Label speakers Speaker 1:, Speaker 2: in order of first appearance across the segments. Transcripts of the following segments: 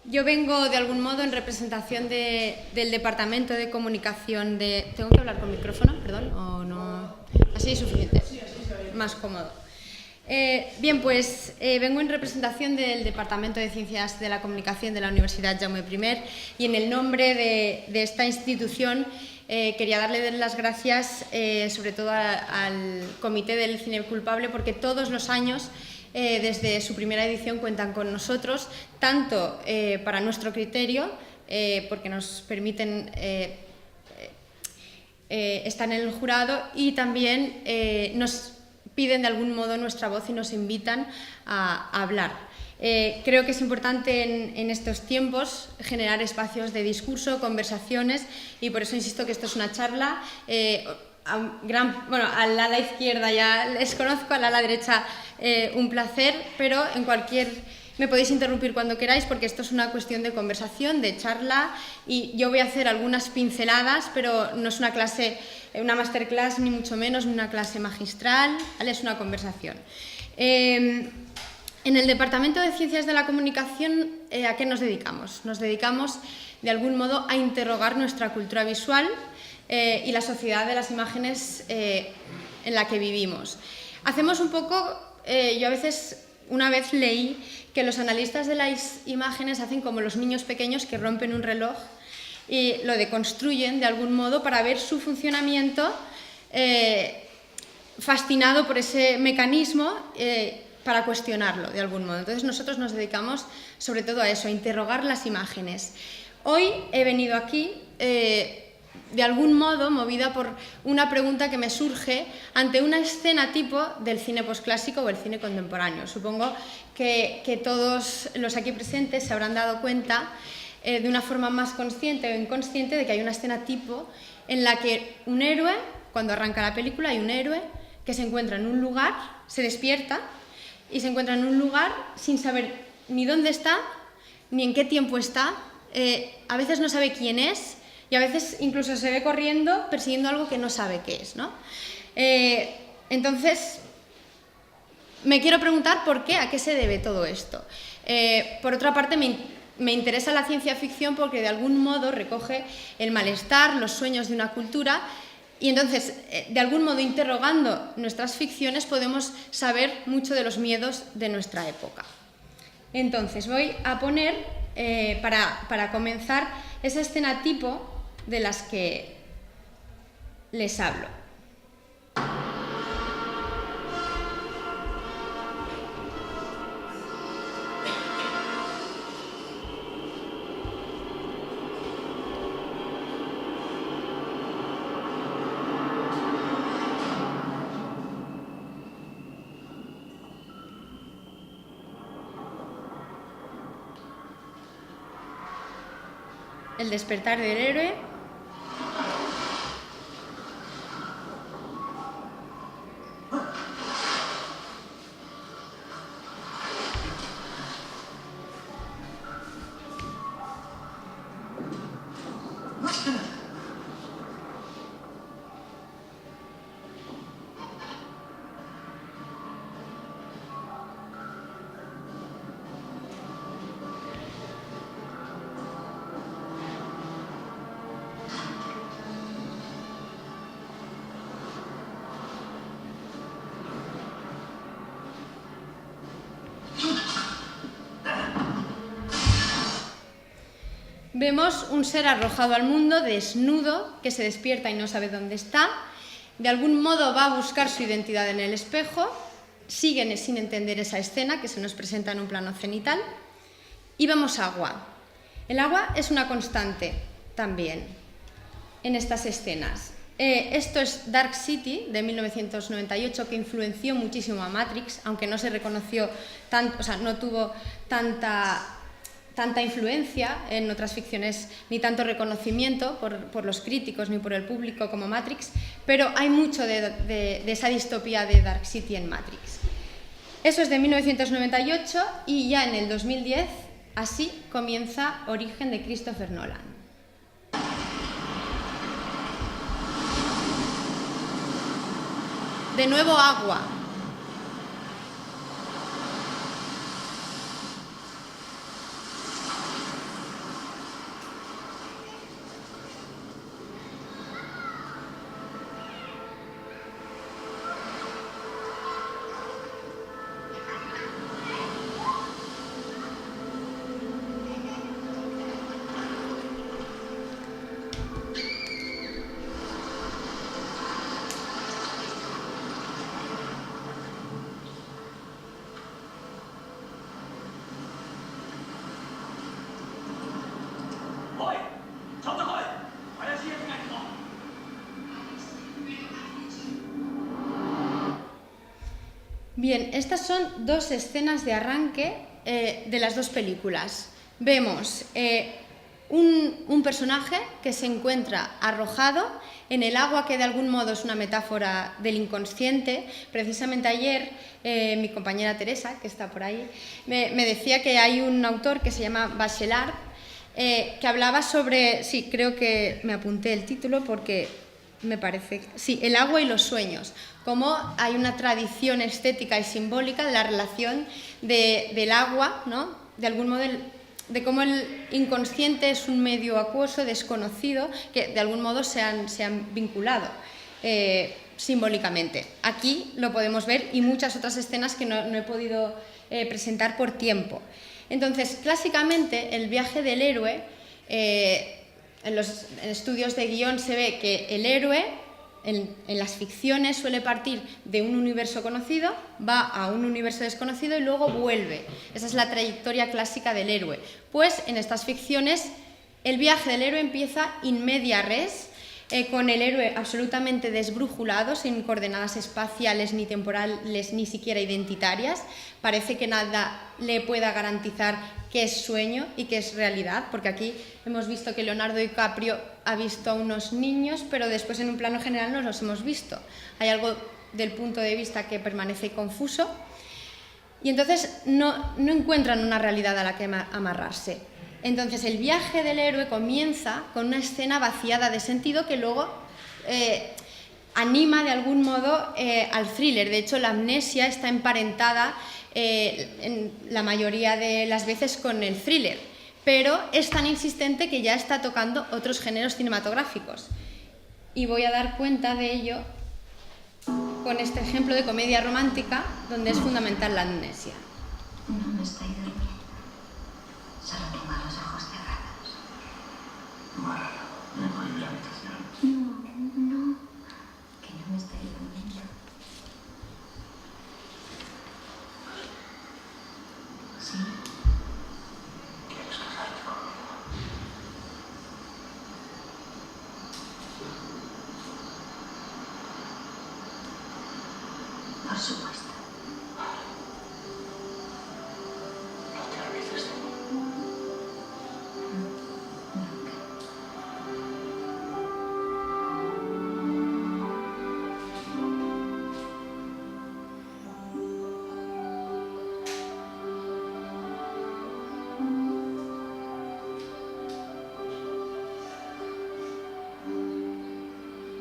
Speaker 1: Yo vengo de algún modo en representación del Departamento de Comunicación de... ¿Tengo que hablar con micrófono? Perdón, ¿o no? Así es suficiente. Más cómodo. Bien, pues vengo en representación del Departamento de Ciencias de la Comunicación de la Universidad Jaume I y en el nombre de esta institución quería darle las gracias sobre todo al Comité del Cine Culpable, porque todos los años desde su primera edición cuentan con nosotros, tanto para nuestro criterio, porque nos permiten estar en el jurado, y también nos piden de algún modo nuestra voz y nos invitan a hablar. Creo que es importante en estos tiempos generar espacios de discurso, conversaciones, y por eso insisto que esto es una charla. Al ala izquierda ya les conozco, al ala derecha un placer, pero me podéis interrumpir cuando queráis, porque esto es una cuestión de conversación, de charla, y yo voy a hacer algunas pinceladas, pero no es una clase, una masterclass, ni mucho menos, ni una clase magistral, ¿vale? Es una conversación. En el Departamento de Ciencias de la Comunicación, ¿a qué nos dedicamos? Nos dedicamos, de algún modo, a interrogar nuestra cultura visual y la sociedad de las imágenes en la que vivimos. Hacemos un poco, yo a veces, una vez leí que los analistas de las imágenes hacen como los niños pequeños que rompen un reloj y lo deconstruyen de algún modo para ver su funcionamiento, fascinado por ese mecanismo, para cuestionarlo de algún modo. Entonces nosotros nos dedicamos sobre todo a eso, a interrogar las imágenes. Hoy he venido aquí de algún modo movida por una pregunta que me surge ante una escena tipo del cine posclásico o el cine contemporáneo. Supongo que todos los aquí presentes se habrán dado cuenta de una forma más consciente o inconsciente de que hay una escena tipo en la que un héroe, cuando arranca la película, hay un héroe que se encuentra en un lugar, se despierta y se encuentra en un lugar sin saber ni dónde está, ni en qué tiempo está, a veces no sabe quién es, y a veces incluso se ve corriendo persiguiendo algo que no sabe qué es, ¿no? Entonces, me quiero preguntar por qué, a qué se debe todo esto. Por otra parte, me interesa la ciencia ficción porque de algún modo recoge el malestar, los sueños de una cultura, y entonces, de algún modo, interrogando nuestras ficciones, podemos saber mucho de los miedos de nuestra época. Entonces, voy a poner, para comenzar, esa escena tipo de las que les hablo. El despertar del héroe. Vemos un ser arrojado al mundo, desnudo, que se despierta y no sabe dónde está. De algún modo va a buscar su identidad en el espejo, sigue sin entender esa escena que se nos presenta en un plano cenital. Y vemos agua. El agua es una constante también en estas escenas. Esto es Dark City, de 1998, que influenció muchísimo a Matrix, aunque no se reconoció tanto, o sea, no tuvo tanta influencia en otras ficciones, ni tanto reconocimiento por los críticos ni por el público como Matrix, pero hay mucho de esa distopía de Dark City en Matrix. Eso es de 1998 y ya en el 2010 así comienza Origen de Christopher Nolan. De nuevo agua. Bien, estas son dos escenas de arranque de las dos películas. Vemos un personaje que se encuentra arrojado en el agua, que de algún modo es una metáfora del inconsciente. Precisamente ayer mi compañera Teresa, que está por ahí, me decía que hay un autor que se llama Bachelard, que hablaba sobre, sí, creo que me apunté el título porque me parece, sí, el agua y los sueños, cómo hay una tradición estética y simbólica de la relación del agua, ¿no? De algún modo de cómo el inconsciente es un medio acuoso, desconocido, que de algún modo se han vinculado simbólicamente. Aquí lo podemos ver y muchas otras escenas que no he podido presentar por tiempo. Entonces, clásicamente, el viaje del héroe, en los estudios de guión se ve que el héroe, en las ficciones, suele partir de un universo conocido, va a un universo desconocido y luego vuelve. Esa es la trayectoria clásica del héroe. Pues en estas ficciones el viaje del héroe empieza in media res, con el héroe absolutamente desbrújulado, sin coordenadas espaciales ni temporales, ni siquiera identitarias. Parece que nada le pueda garantizar qué es sueño y qué es realidad, porque aquí hemos visto que Leonardo DiCaprio ha visto a unos niños, pero después en un plano general no los hemos visto. Hay algo del punto de vista que permanece confuso y entonces no encuentran una realidad a la que amarrarse. Entonces el viaje del héroe comienza con una escena vaciada de sentido que luego anima de algún modo al thriller. De hecho, la amnesia está emparentada en la mayoría de las veces con el thriller, pero es tan insistente que ya está tocando otros géneros cinematográficos. Y voy a dar cuenta de ello con este ejemplo de comedia romántica, donde es fundamental la amnesia.
Speaker 2: No estoy durmiendo. Solo tengo los ojos cerrados.
Speaker 3: Bueno, me voy de la habitación.
Speaker 2: No, que no me estoy durmiendo. ¿Sí?
Speaker 3: ¿Quieres casarte conmigo?
Speaker 2: Por supuesto.
Speaker 3: No te olvides de mí.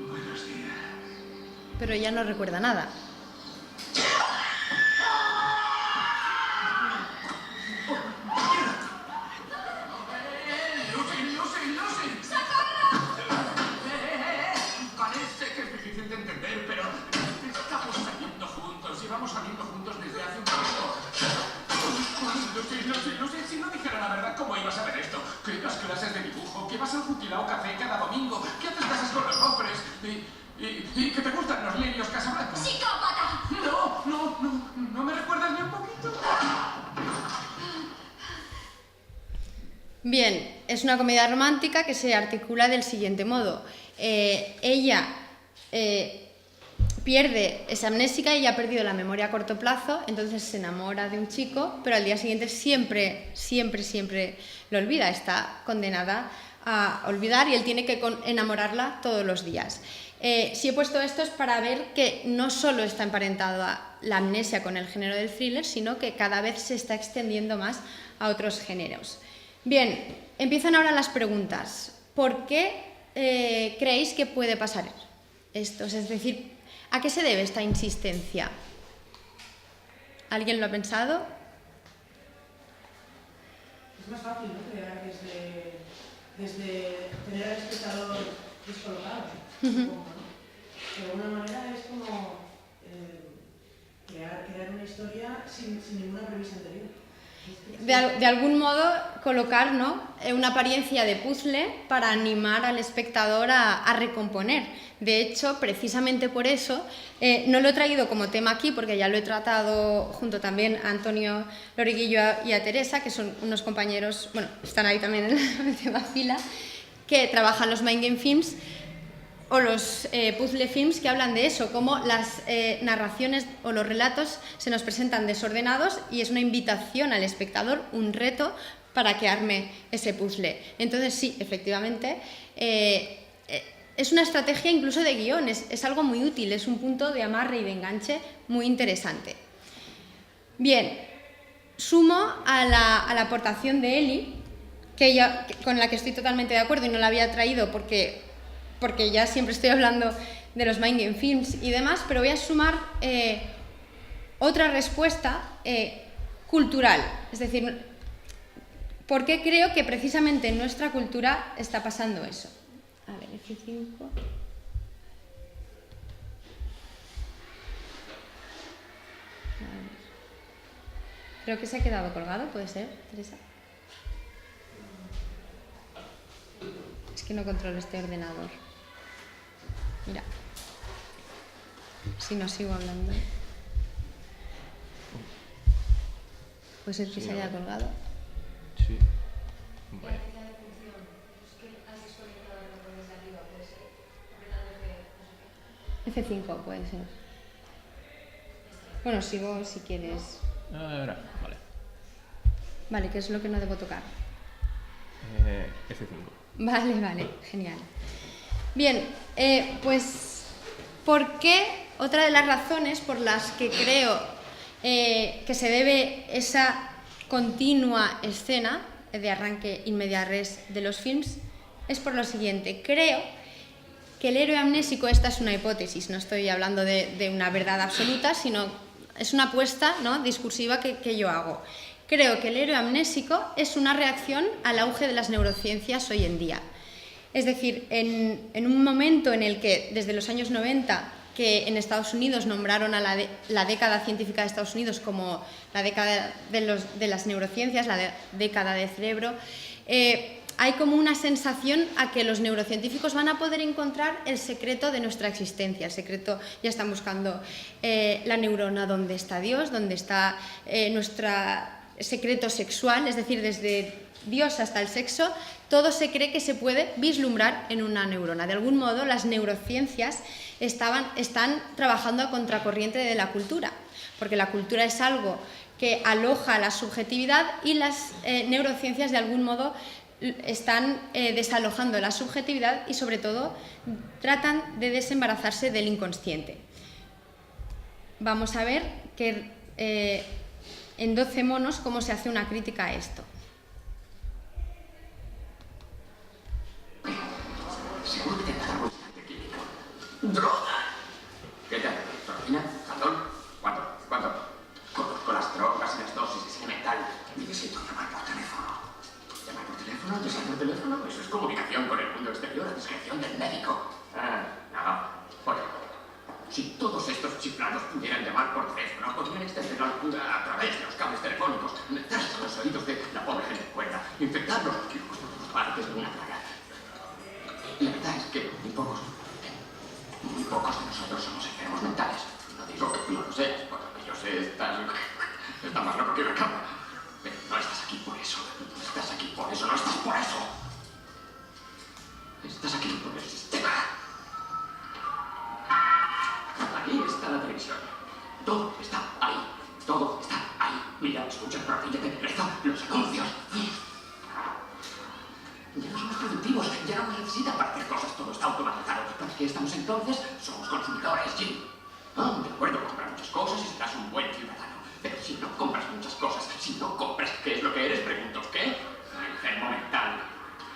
Speaker 3: Buenos días.
Speaker 1: Pero ya no recuerda nada.
Speaker 3: Parece que es difícil de entender, pero estamos saliendo juntos. Llevamos saliendo juntos desde hace un tiempo. Lucy, si no dijera la verdad, ¿cómo ibas a ver esto? Que ibas clases de dibujo, que vas al Juquilao Café cada domingo, que haces casas con los hombres y que te gustan los lirios Casablanca.
Speaker 2: ¡Psicópata!
Speaker 3: No me recuerdas ni un poquito.
Speaker 1: Bien, es una comedia romántica que se articula del siguiente modo. Ella pierde, es amnésica y ha perdido la memoria a corto plazo, entonces se enamora de un chico, pero al día siguiente siempre lo olvida, está condenada a olvidar y él tiene que enamorarla todos los días. Si he puesto esto es para ver que no solo está emparentada la amnesia con el género del thriller, sino que cada vez se está extendiendo más a otros géneros. Bien, empiezan ahora las preguntas. ¿Por qué creéis que puede pasar esto? Es decir, ¿a qué se debe esta insistencia? ¿Alguien lo ha pensado?
Speaker 4: Es más fácil, ¿no? Crear desde tener al espectador descolocado, supongo, ¿no? De alguna manera es como crear una historia sin ninguna premisa anterior.
Speaker 1: De algún modo colocar, ¿no?, una apariencia de puzzle para animar al espectador a recomponer. De hecho, precisamente por eso, no lo he traído como tema aquí, porque ya lo he tratado junto también a Antonio Loriguillo y a Teresa, que son unos compañeros, bueno, están ahí también en la fila, que trabajan los Mind Game Films. o los puzzle films que hablan de eso, cómo las narraciones o los relatos se nos presentan desordenados y es una invitación al espectador, un reto para que arme ese puzzle. Entonces sí, efectivamente, es una estrategia incluso de guión, es algo muy útil, es un punto de amarre y de enganche muy interesante. Bien, sumo a la aportación de Eli, con la que estoy totalmente de acuerdo y no la había traído porque ya siempre estoy hablando de los Mind Game Films y demás, pero voy a sumar otra respuesta cultural, es decir, ¿por qué creo que precisamente en nuestra cultura está pasando eso? A ver, F5. Creo que se ha quedado colgado, ¿puede ser, Teresa? Es que no controlo este ordenador. Mira. Si no sigo hablando. Puede ser que se haya colgado.
Speaker 5: Sí. Vale.
Speaker 1: F5 puede ser. Bueno, sigo si quieres.
Speaker 5: Ahora, vale.
Speaker 1: Vale, ¿qué es lo que no debo tocar?
Speaker 5: F5.
Speaker 1: Vale, genial. Bien, pues, ¿por qué? Otra de las razones por las que creo que se debe esa continua escena de arranque in media res de los films es por lo siguiente. Creo que el héroe amnésico, esta es una hipótesis, no estoy hablando de una verdad absoluta, sino es una apuesta, ¿no?, discursiva que yo hago. Creo que el héroe amnésico es una reacción al auge de las neurociencias hoy en día. Es decir, en un momento en el que, desde los años 90, que en Estados Unidos nombraron a la década científica de Estados Unidos como la década de las neurociencias, la década del cerebro, hay como una sensación a que los neurocientíficos van a poder encontrar el secreto de nuestra existencia. El secreto, ya están buscando la neurona, dónde está Dios, dónde está nuestro secreto sexual, es decir, desde Dios hasta el sexo, todo se cree que se puede vislumbrar en una neurona. De algún modo, las neurociencias están trabajando a contracorriente de la cultura, porque la cultura es algo que aloja la subjetividad y las neurociencias, de algún modo, están desalojando la subjetividad y, sobre todo, tratan de desembarazarse del inconsciente. Vamos a ver que en 12 monos cómo se hace una crítica a esto.
Speaker 3: Seguro que te dará un instante clínico. ¡Droga! ¿Qué tal? ¿Torfina? ¿Jaldón? ¿Cuánto? Conozco las drogas y las dosis de ese metal. Necesito llamar por teléfono. ¿Llamar por teléfono? ¿Llamar por teléfono? Eso es comunicación con el mundo exterior a discreción del médico. No. Oye, si todos estos chiflados pudieran llamar por teléfono, podrían extender la locura a través de los cables telefónicos, meterse en los oídos de la pobre gente cuerda, infectarlos y por todas partes de una plaga. La verdad es que muy pocos de nosotros somos enfermos mentales. No digo que no lo seas, por lo que yo sé, estás más loco que una cabra. Pero no estás aquí por eso. No estás aquí por eso. No estás por eso. Estás aquí por el sistema. Ahí está la televisión. Todo está ahí. Todo está ahí. Mira, escucha, rodíllate, reza, los anuncios. Ya no somos productivos, ya no nos necesitan para hacer cosas, todo está automatizado. ¿Para qué estamos entonces? Somos consumidores, Jim. De acuerdo, comprar muchas cosas y serás un buen ciudadano. Pero si no compras muchas cosas, si no compras, ¿qué es lo que eres? Pregunto, ¿qué? Enfermo mental.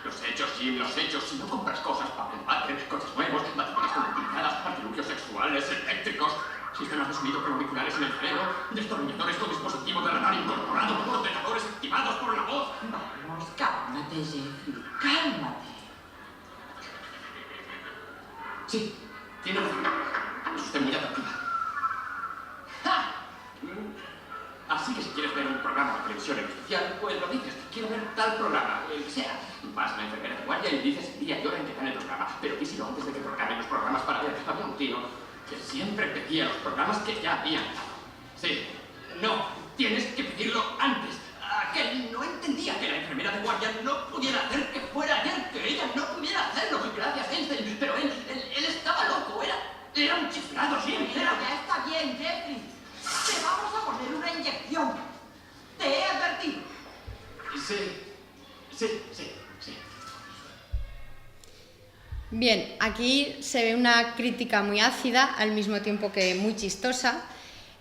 Speaker 3: Los hechos, Jim, los hechos. Si no compras cosas para el padre, coches nuevos, baterías conectadas, artilugios sexuales, eléctricos, sistemas de sonido con auriculares en el cerebro, destornilladores con dispositivos de radar incorporado, ordenadores activados por la voz.
Speaker 2: Vamos, cálmate, Jeffrey, cálmate.
Speaker 3: Sí, tiene razón. Es usted muy atractiva. ¡Ja! Así que si quieres ver un programa de televisión en especial, pues lo dices. Quiero ver tal programa, el que sea. Vas a la enfermera de guardia y dices el día y hora en que dan el programa. Pero quisiera antes de que programen los programas para ver. Había un tío que siempre pedía los programas que ya habían dado. Sí, no, tienes que pedirlo antes. Que no entendía que la enfermera de guardia no pudiera hacer que fuera ayer, que ella no pudiera hacerlo. Gracias, Einstein, pero él es Sí, sí.
Speaker 1: Bien, aquí se ve una crítica muy ácida, al mismo tiempo que muy chistosa.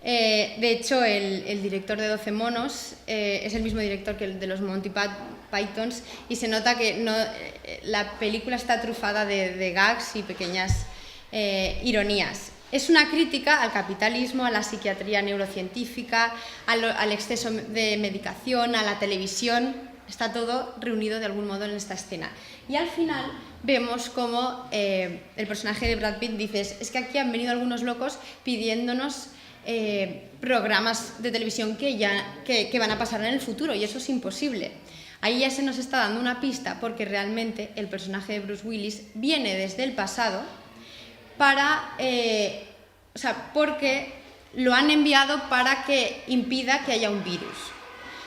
Speaker 1: De hecho, el director de 12 monos es el mismo director que el de los Monty Pythons, y se nota que la película está trufada de gags y pequeñas ironías. Es una crítica al capitalismo, a la psiquiatría neurocientífica, al exceso de medicación, a la televisión. Está todo reunido de algún modo en esta escena. Y al final vemos como el personaje de Brad Pitt dice: es que aquí han venido algunos locos pidiéndonos programas de televisión que van a pasar en el futuro, y eso es imposible. Ahí ya se nos está dando una pista, porque realmente el personaje de Bruce Willis viene desde el pasado porque lo han enviado para que impida que haya un virus.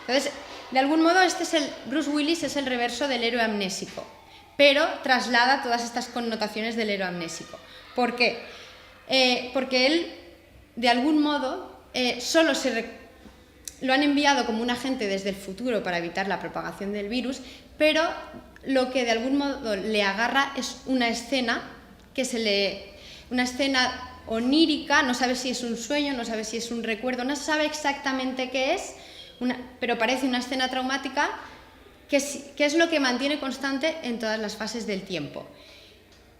Speaker 1: Entonces, de algún modo, Bruce Willis es el reverso del héroe amnésico, pero traslada todas estas connotaciones del héroe amnésico. ¿Por qué? Porque él, de algún modo, lo han enviado como un agente desde el futuro para evitar la propagación del virus, pero lo que de algún modo le agarra es una escena una escena onírica, no sabe si es un sueño, no sabe si es un recuerdo, no sabe exactamente qué es, pero parece una escena traumática que es lo que mantiene constante en todas las fases del tiempo.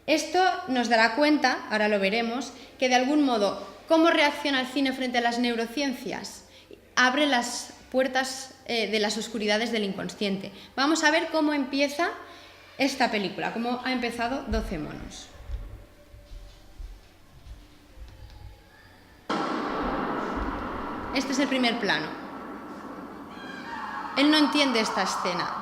Speaker 1: Esto nos dará cuenta, ahora lo veremos, que de algún modo, ¿cómo reacciona el cine frente a las neurociencias? Abre las puertas de las oscuridades del inconsciente. Vamos a ver cómo empieza esta película, cómo ha empezado 12 monos. Este es el primer plano. Él no entiende esta escena.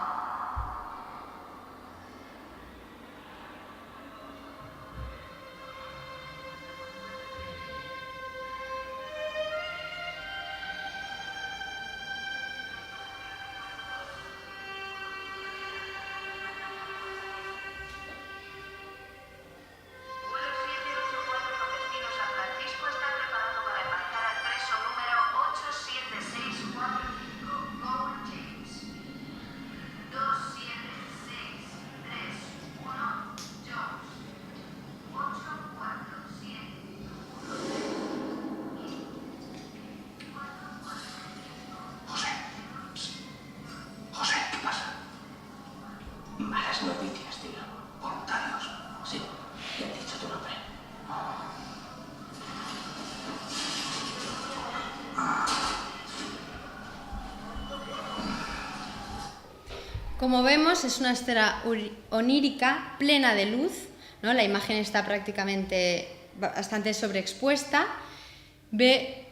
Speaker 3: Noticias, tío. Voluntarios. Sí, te han dicho tu nombre.
Speaker 1: Como vemos, es una escena onírica, plena de luz, ¿no? La imagen está prácticamente bastante sobreexpuesta.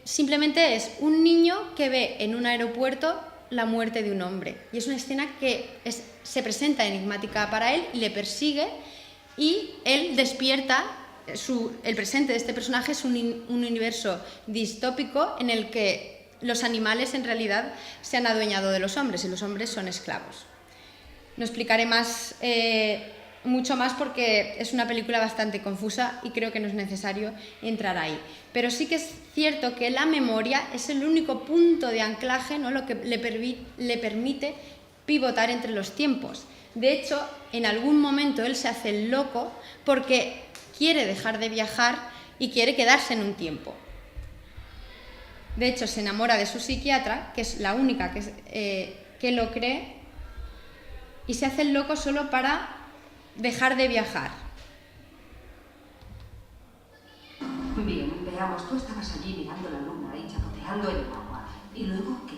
Speaker 1: Simplemente es un niño que ve en un aeropuerto la muerte de un hombre. Y es una escena que se presenta enigmática para él y le persigue, y él despierta. El presente de este personaje es un universo distópico en el que los animales en realidad se han adueñado de los hombres y los hombres son esclavos. No explicaré mucho más porque es una película bastante confusa y creo que no es necesario entrar ahí. Pero sí que es cierto que la memoria es el único punto de anclaje, ¿no? Lo que le permite pivotar entre los tiempos. De hecho, en algún momento él se hace el loco porque quiere dejar de viajar y quiere quedarse en un tiempo. De hecho, se enamora de su psiquiatra, que es la única que lo cree, y se hace el loco solo para dejar de viajar.
Speaker 2: Bien, veamos, tú estabas allí mirando la luna y chapoteando en el agua. ¿Y luego qué?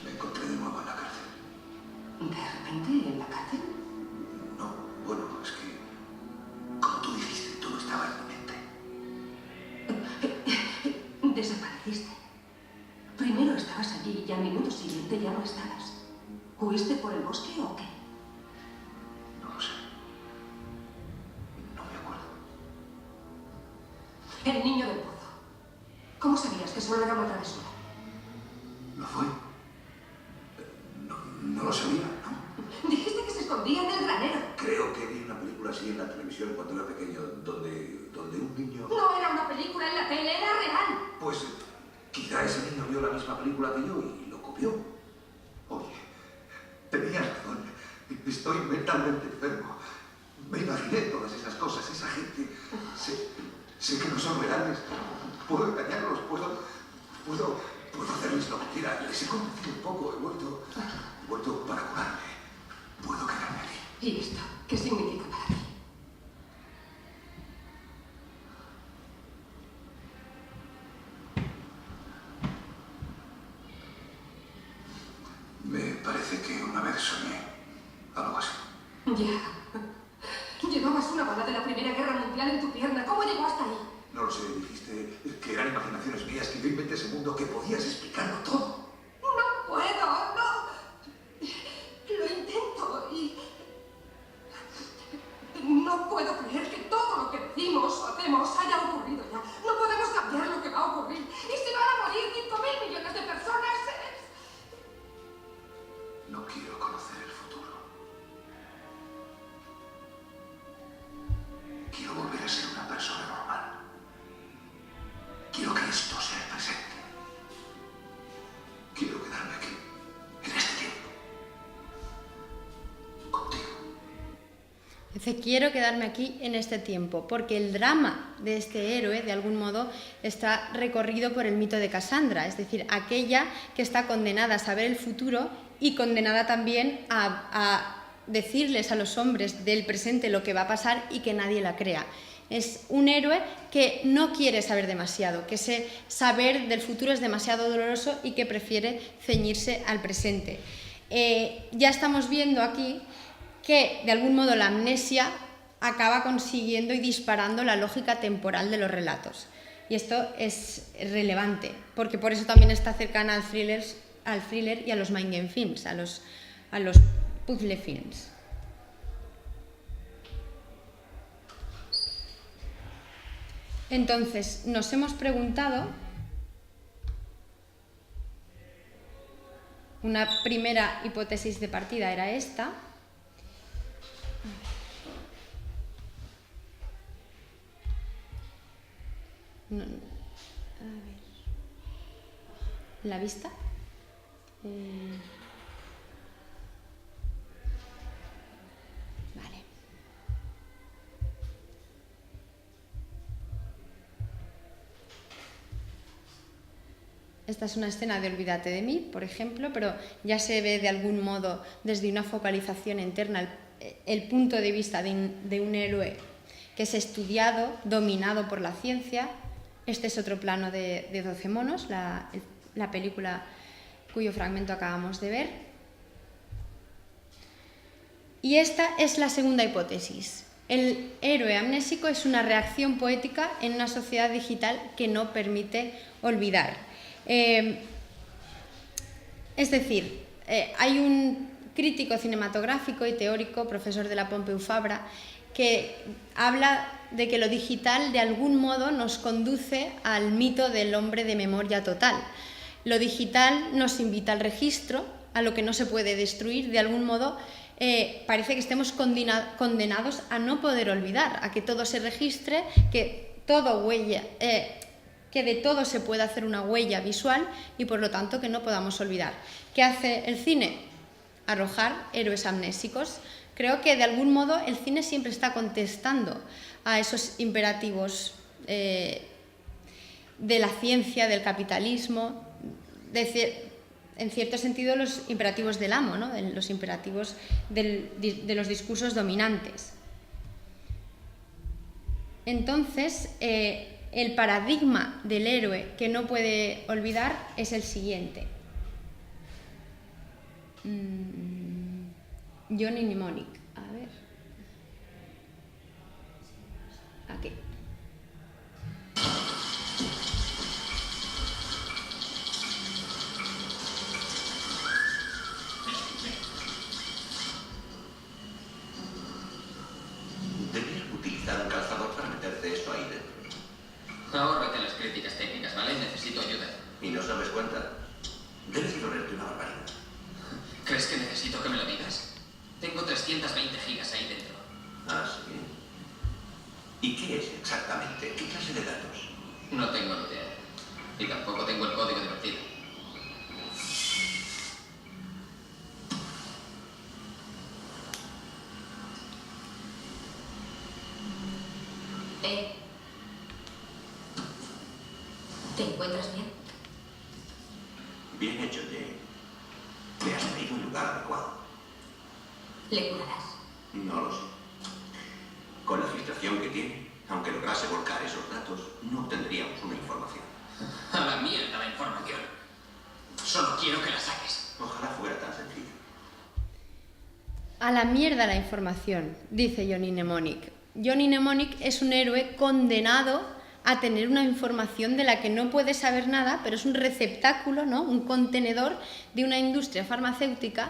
Speaker 3: Me encontré de nuevo en la cárcel.
Speaker 2: ¿De repente en la cárcel?
Speaker 3: No, bueno, es que, como tú dijiste, todo estaba en mi mente.
Speaker 2: Desapareciste. Primero estabas allí y al minuto siguiente ya no estabas. ¿Huiste por el bosque o qué?
Speaker 3: No lo sé. No me acuerdo.
Speaker 2: El niño del pozo. ¿Cómo sabías que solo era una travesura?
Speaker 3: ¿Lo fue? No lo sabía, ¿no?
Speaker 2: Dijiste que se escondía en el granero.
Speaker 3: Creo que vi una película así en la televisión cuando era pequeño, donde un niño...
Speaker 2: No era una película en la tele, era real.
Speaker 3: Pues quizá ese niño vio la misma película que yo y lo copió. O
Speaker 6: Estoy mentalmente enfermo. Me imaginé todas esas cosas, esa gente. Sé que no son reales. Puedo engañarlos, puedo hacerles lo que quiera. Les he conocido un poco, he vuelto para curarme. Puedo quedarme aquí.
Speaker 2: ¿Y esto qué significa para ti?
Speaker 6: Me parece que una vez soñé algo así.
Speaker 2: Ya. Llevabas una bala de la Primera Guerra Mundial en tu pierna. ¿Cómo llegó hasta ahí?
Speaker 6: No lo sé, dijiste que eran imaginaciones mías, que yo inventé ese mundo, que podías explicarlo todo.
Speaker 2: No puedo, no. Lo intento y... No puedo creer que todo lo que decimos o hacemos haya ocurrido ya. No podemos cambiar lo que va a ocurrir. Y si van a morir 5.000 millones de personas...
Speaker 6: No quiero conocer el futuro. Quiero volver a ser una persona normal. Quiero que esto sea el presente. Quiero quedarme aquí, en este tiempo. Contigo.
Speaker 1: Dice, quiero quedarme aquí en este tiempo, porque el drama de este héroe, de algún modo, está recorrido por el mito de Casandra, es decir, aquella que está condenada a saber el futuro y condenada también a decirles a los hombres del presente lo que va a pasar y que nadie la crea. Es un héroe que no quiere saber demasiado, que ese saber del futuro es demasiado doloroso y que prefiere ceñirse al presente. Ya estamos viendo aquí que, de algún modo, la amnesia acaba consiguiendo y disparando la lógica temporal de los relatos. Y esto es relevante, porque por eso también está cercana al thriller y a los mind game films, a los puzzle films. Entonces, nos hemos preguntado, una primera hipótesis de partida era esta. No, a ver. ¿La vista? Vale. Esta es una escena de Olvídate de mí, por ejemplo, pero ya se ve de algún modo desde una focalización interna el punto de vista de un héroe que es estudiado, dominado por la ciencia. Este es otro plano de 12 monos, la película cuyo fragmento acabamos de ver. Y esta es la segunda hipótesis. El héroe amnésico es una reacción poética en una sociedad digital que no permite olvidar. Es decir, hay un crítico cinematográfico y teórico, profesor de la Pompeu Fabra, que habla de que lo digital de algún modo nos conduce al mito del hombre de memoria total. Lo digital nos invita al registro, a lo que no se puede destruir. De algún modo parece que estemos condenados a no poder olvidar, a que todo se registre, que de todo se pueda hacer una huella visual y por lo tanto que no podamos olvidar. ¿Qué hace el cine? Arrojar héroes amnésicos. Creo que de algún modo el cine siempre está contestando a esos imperativos de la ciencia, del capitalismo, en cierto sentido los imperativos del amo, ¿no? Los imperativos de los discursos dominantes. Entonces, el paradigma del héroe que no puede olvidar es el siguiente. Johnny Mnemonic. A ver. Aquí.
Speaker 6: Debías utilizar un calzador para meterte eso ahí dentro.
Speaker 3: Ahórrate las críticas técnicas, ¿vale? Necesito ayuda.
Speaker 6: ¿Y no sabes cuánta? Debes de dolerte una barbaridad.
Speaker 3: ¿Crees que necesito que me lo digas? Tengo 320 gigas ahí dentro.
Speaker 6: Ah, sí. ¿Y qué es exactamente? ¿Qué clase de datos?
Speaker 3: No tengo ni idea. Y tampoco tengo el código de partida.
Speaker 7: ¿Te encuentras bien?
Speaker 6: Bien hecho, Jane. Te has traído un lugar adecuado.
Speaker 7: ¿Le curarás?
Speaker 6: No lo sé. Con la filtración que tiene, aunque lograse volcar esos datos, no obtendríamos una información.
Speaker 3: A la mierda la información. Solo quiero que la saques.
Speaker 6: Ojalá fuera tan sencillo.
Speaker 1: A la mierda la información, dice Johnny Mnemonic. Johnny Mnemonic es un héroe condenado a tener una información de la que no puede saber nada, pero es un receptáculo, ¿no? Un contenedor de una industria farmacéutica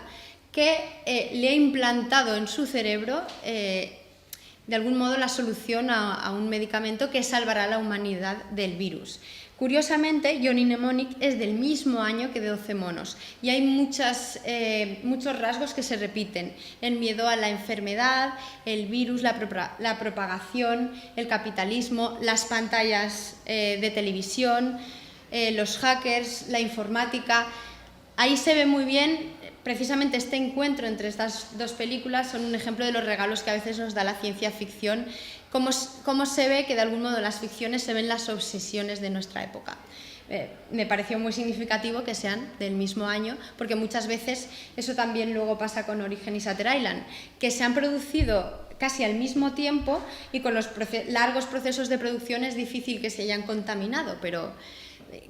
Speaker 1: que le ha implantado en su cerebro de algún modo la solución a un medicamento que salvará a la humanidad del virus. Curiosamente, Johnny Mnemonic es del mismo año que 12 monos y hay muchos rasgos que se repiten. El miedo a la enfermedad, el virus, la propagación, el capitalismo, las pantallas de televisión, los hackers, la informática. Ahí se ve muy bien, precisamente este encuentro entre estas dos películas son un ejemplo de los regalos que a veces nos da la ciencia ficción, cómo se ve que de algún modo las ficciones se ven las obsesiones de nuestra época. Me pareció muy significativo que sean del mismo año, porque muchas veces eso también luego pasa con Origen y Shutter Island, que se han producido casi al mismo tiempo y con los largos procesos de producción es difícil que se hayan contaminado, pero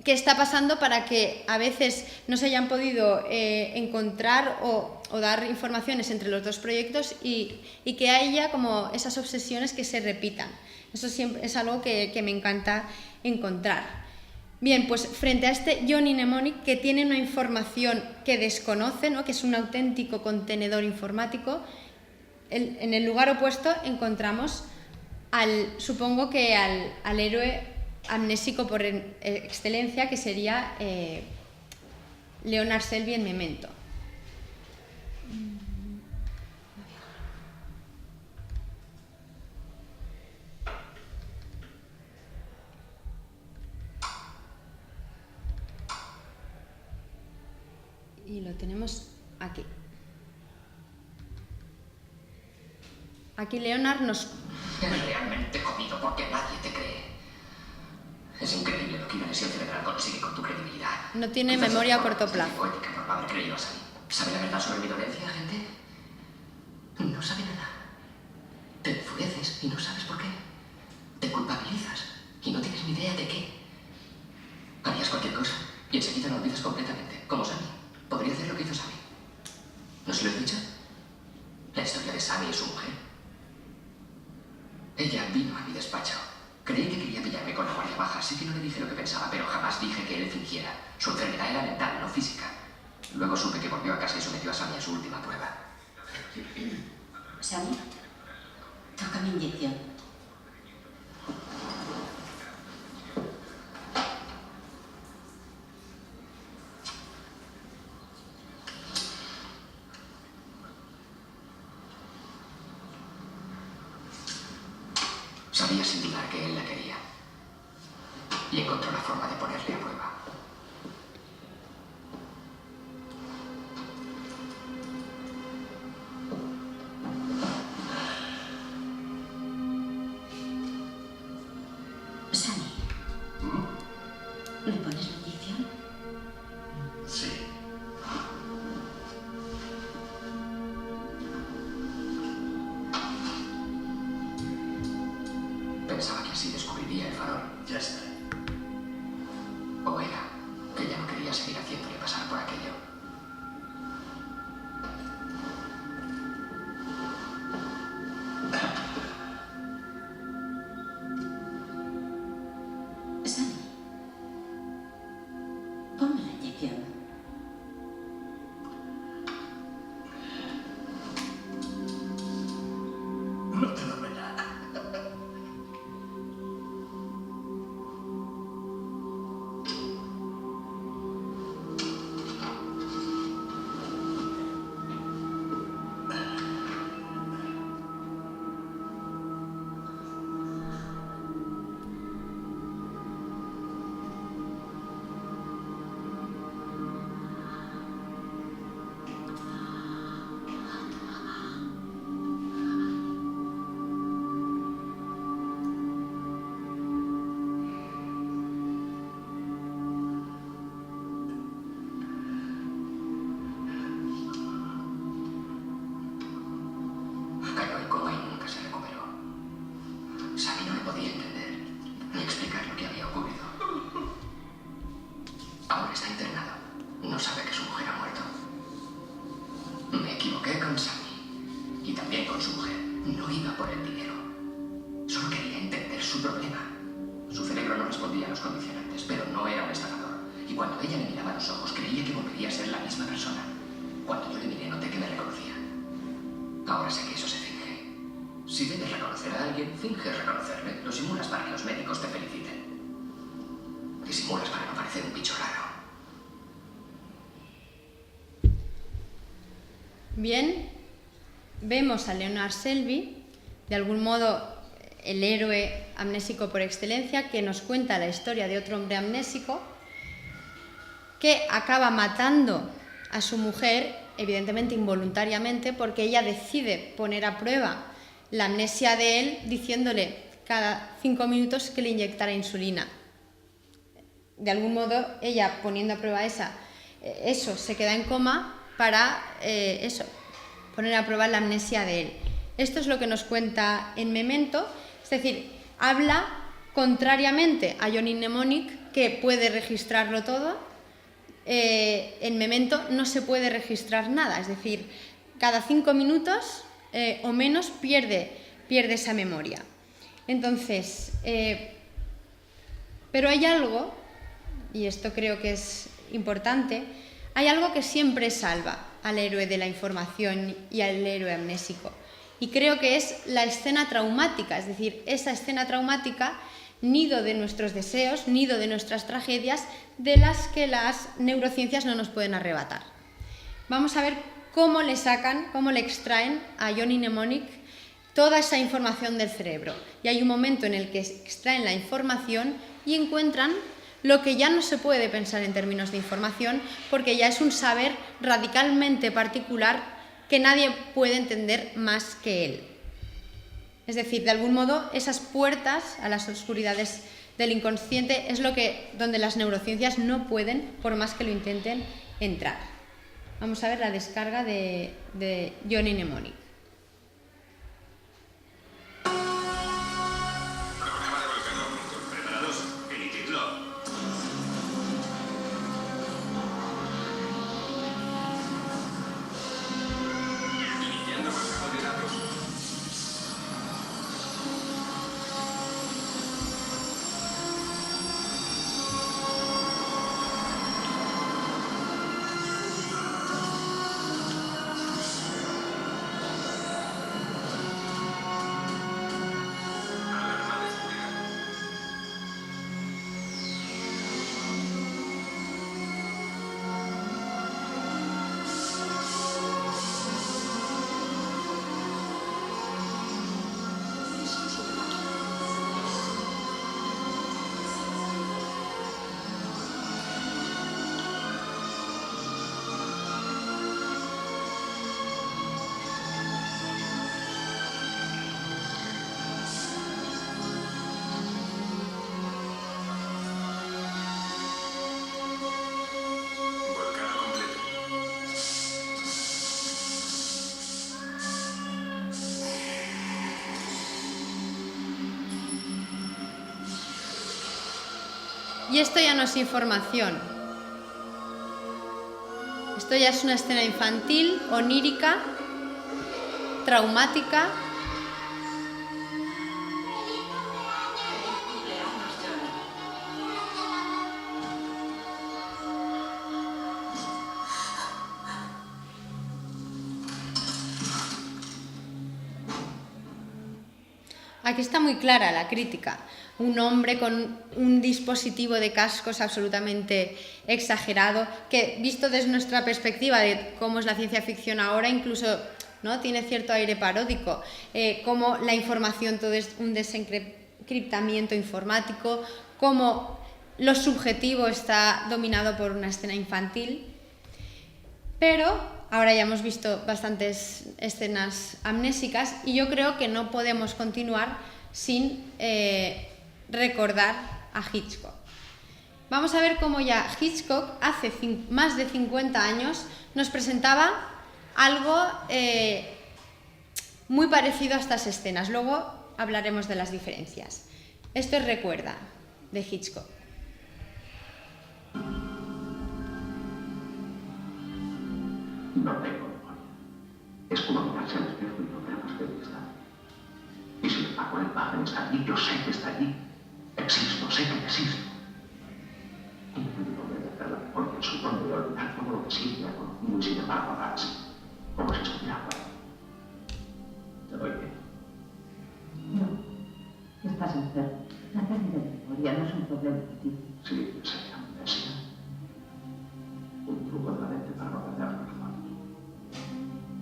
Speaker 1: ¿qué está pasando para que a veces no se hayan podido encontrar o dar informaciones entre los dos proyectos y que haya como esas obsesiones que se repitan? Eso siempre es algo que me encanta encontrar. Bien, pues frente a este Johnny Mnemonic, que tiene una información que desconoce, ¿no? Que es un auténtico contenedor informático, en el lugar opuesto encontramos supongo que al héroe amnésico por excelencia, que sería Leonard Selby en Memento. Y lo tenemos aquí. Aquí Leonard nos...
Speaker 3: Eres realmente comido porque nadie te cree. Es increíble lo que una lesión cerebral consigue con tu credibilidad.
Speaker 1: No tiene memoria a corto plazo.
Speaker 3: Poética por no haber creído a Sally. ¿Sabe la verdad sobre mi dolencia, gente? No sabe nada. Te enfureces y no sabes por qué. Te culpabilizas y no tienes ni idea de qué. Harías cualquier cosa y enseguida lo olvidas completamente, como Sammy. Podría hacer lo que hizo Sammy. ¿No se lo he dicho? La historia de Sammy y su mujer. Ella vino a mi despacho. Creí que quería pillarme con la guardia baja, así que no le dije lo que pensaba, pero jamás dije que él fingiera. Su enfermedad era mental, no física. Luego supe que volvió a casa y sometió a Sammy a su última prueba.
Speaker 7: Sammy, toca mi inyección.
Speaker 3: Sabía sin dudar que él la quería. Y encontró la forma de ponerle a prueba.
Speaker 7: Sammy, ¿me pones la inyección?
Speaker 6: Sí.
Speaker 3: Pensaba que así descubriría el farol.
Speaker 6: Ya está.
Speaker 3: O era que ya no quería seguir haciéndole pasar por aquello.
Speaker 7: Sammy, ponme la inyección.
Speaker 6: No te da pena.
Speaker 3: equivoqué con Sammy. Y también con su mujer. No iba por el dinero. Solo quería entender su problema. Su cerebro no respondía a los condicionantes, pero no era un estafador. Y cuando ella le miraba a los ojos, creía que volvería a ser la misma persona. Cuando yo le miré, noté que me reconocía. Ahora sé que eso se finge. Si debes reconocer a alguien, finge reconocerle. Lo simulas para que los médicos te feliciten. Disimulas para no parecer un bicho raro.
Speaker 1: Bien, vemos a Leonard Selby, de algún modo el héroe amnésico por excelencia, que nos cuenta la historia de otro hombre amnésico que acaba matando a su mujer, evidentemente involuntariamente, porque ella decide poner a prueba la amnesia de él diciéndole cada 5 minutos que le inyectara insulina. De algún modo, ella poniendo a prueba eso se queda en coma para poner a prueba la amnesia de él. Esto es lo que nos cuenta en Memento, es decir, habla contrariamente a Johnny Mnemonic, que puede registrarlo todo. En Memento no se puede registrar nada, es decir, cada 5 minutos o menos pierde esa memoria. Entonces, pero hay algo, y esto creo que es importante, hay algo que siempre salva al héroe de la información y al héroe amnésico. Y creo que es la escena traumática, es decir, esa escena traumática, nido de nuestros deseos, nido de nuestras tragedias, de las que las neurociencias no nos pueden arrebatar. Vamos a ver cómo le extraen a Johnny Mnemonic toda esa información del cerebro. Y hay un momento en el que extraen la información y encuentran lo que ya no se puede pensar en términos de información, porque ya es un saber radicalmente particular que nadie puede entender más que él. Es decir, de algún modo, esas puertas a las oscuridades del inconsciente es donde las neurociencias no pueden, por más que lo intenten, entrar. Vamos a ver la descarga de Johnny Mnemonic.
Speaker 6: Programa de volcano. ¿Preparados? Emitirlo. Iniciando volcano de datos. Volcano completo.
Speaker 1: Y esto ya no es información. Esto ya es una escena infantil, onírica, traumática. Aquí está muy clara la crítica. Un hombre con un dispositivo de cascos absolutamente exagerado, que visto desde nuestra perspectiva de cómo es la ciencia ficción ahora, incluso ¿no? tiene cierto aire paródico, cómo la información todo es un desencriptamiento informático, cómo lo subjetivo está dominado por una escena infantil. Pero ahora ya hemos visto bastantes escenas amnésicas y yo creo que no podemos continuar sin recordar a Hitchcock. Vamos a ver cómo ya Hitchcock hace más de 50 años nos presentaba algo muy parecido a estas escenas. Luego hablaremos de las diferencias. Esto es Recuerda, de Hitchcock.
Speaker 3: No tengo memoria. Es como mirarse al espejo y no ver más que ahí está. Y sin embargo, el padre está allí, yo sé que está allí. Existo, sé que existo. ¿Cómo puede un hombre hacer la memoria en su fondo de olvidar todo lo que siempre ha conocido y sin embargo hablar así? Como si estuviera fuera. ¿Te doy bien?
Speaker 7: No, estás enfermo. La pérdida de memoria no es un problema para ti.
Speaker 3: Sí, sería amnesia. Un truco de la mente para no perder los recuerdos.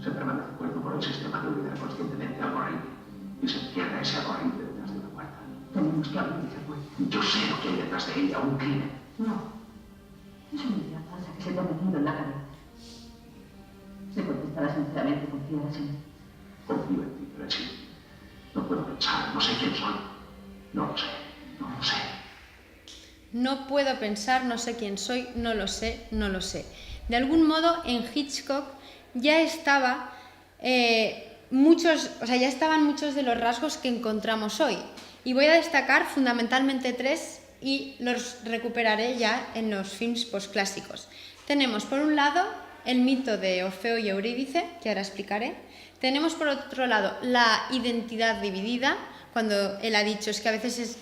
Speaker 3: Se permanece cuerdo por el sistema de olvidar conscientemente algo horrible y se encierra ese algo horrible detrás de una puerta.
Speaker 7: Tenemos que abrir esa puerta.
Speaker 3: Yo sé lo que hay detrás de ella, un crimen.
Speaker 7: No. Es una idea falsa que se te ha metido en la cabeza. Si contestarás sinceramente, confiarás en mí.
Speaker 3: Confío en ti, pero sí. No puedo pensar, no sé quién soy. No lo sé, no lo sé.
Speaker 1: No puedo pensar, no sé quién soy, no lo sé, no lo sé. De algún modo, en Hitchcock ya estaban muchos de los rasgos que encontramos hoy. Y voy a destacar fundamentalmente 3 y los recuperaré ya en los films postclásicos. Tenemos, por un lado, el mito de Orfeo y Eurídice, que ahora explicaré. Tenemos, por otro lado, la identidad dividida, cuando él ha dicho es que a veces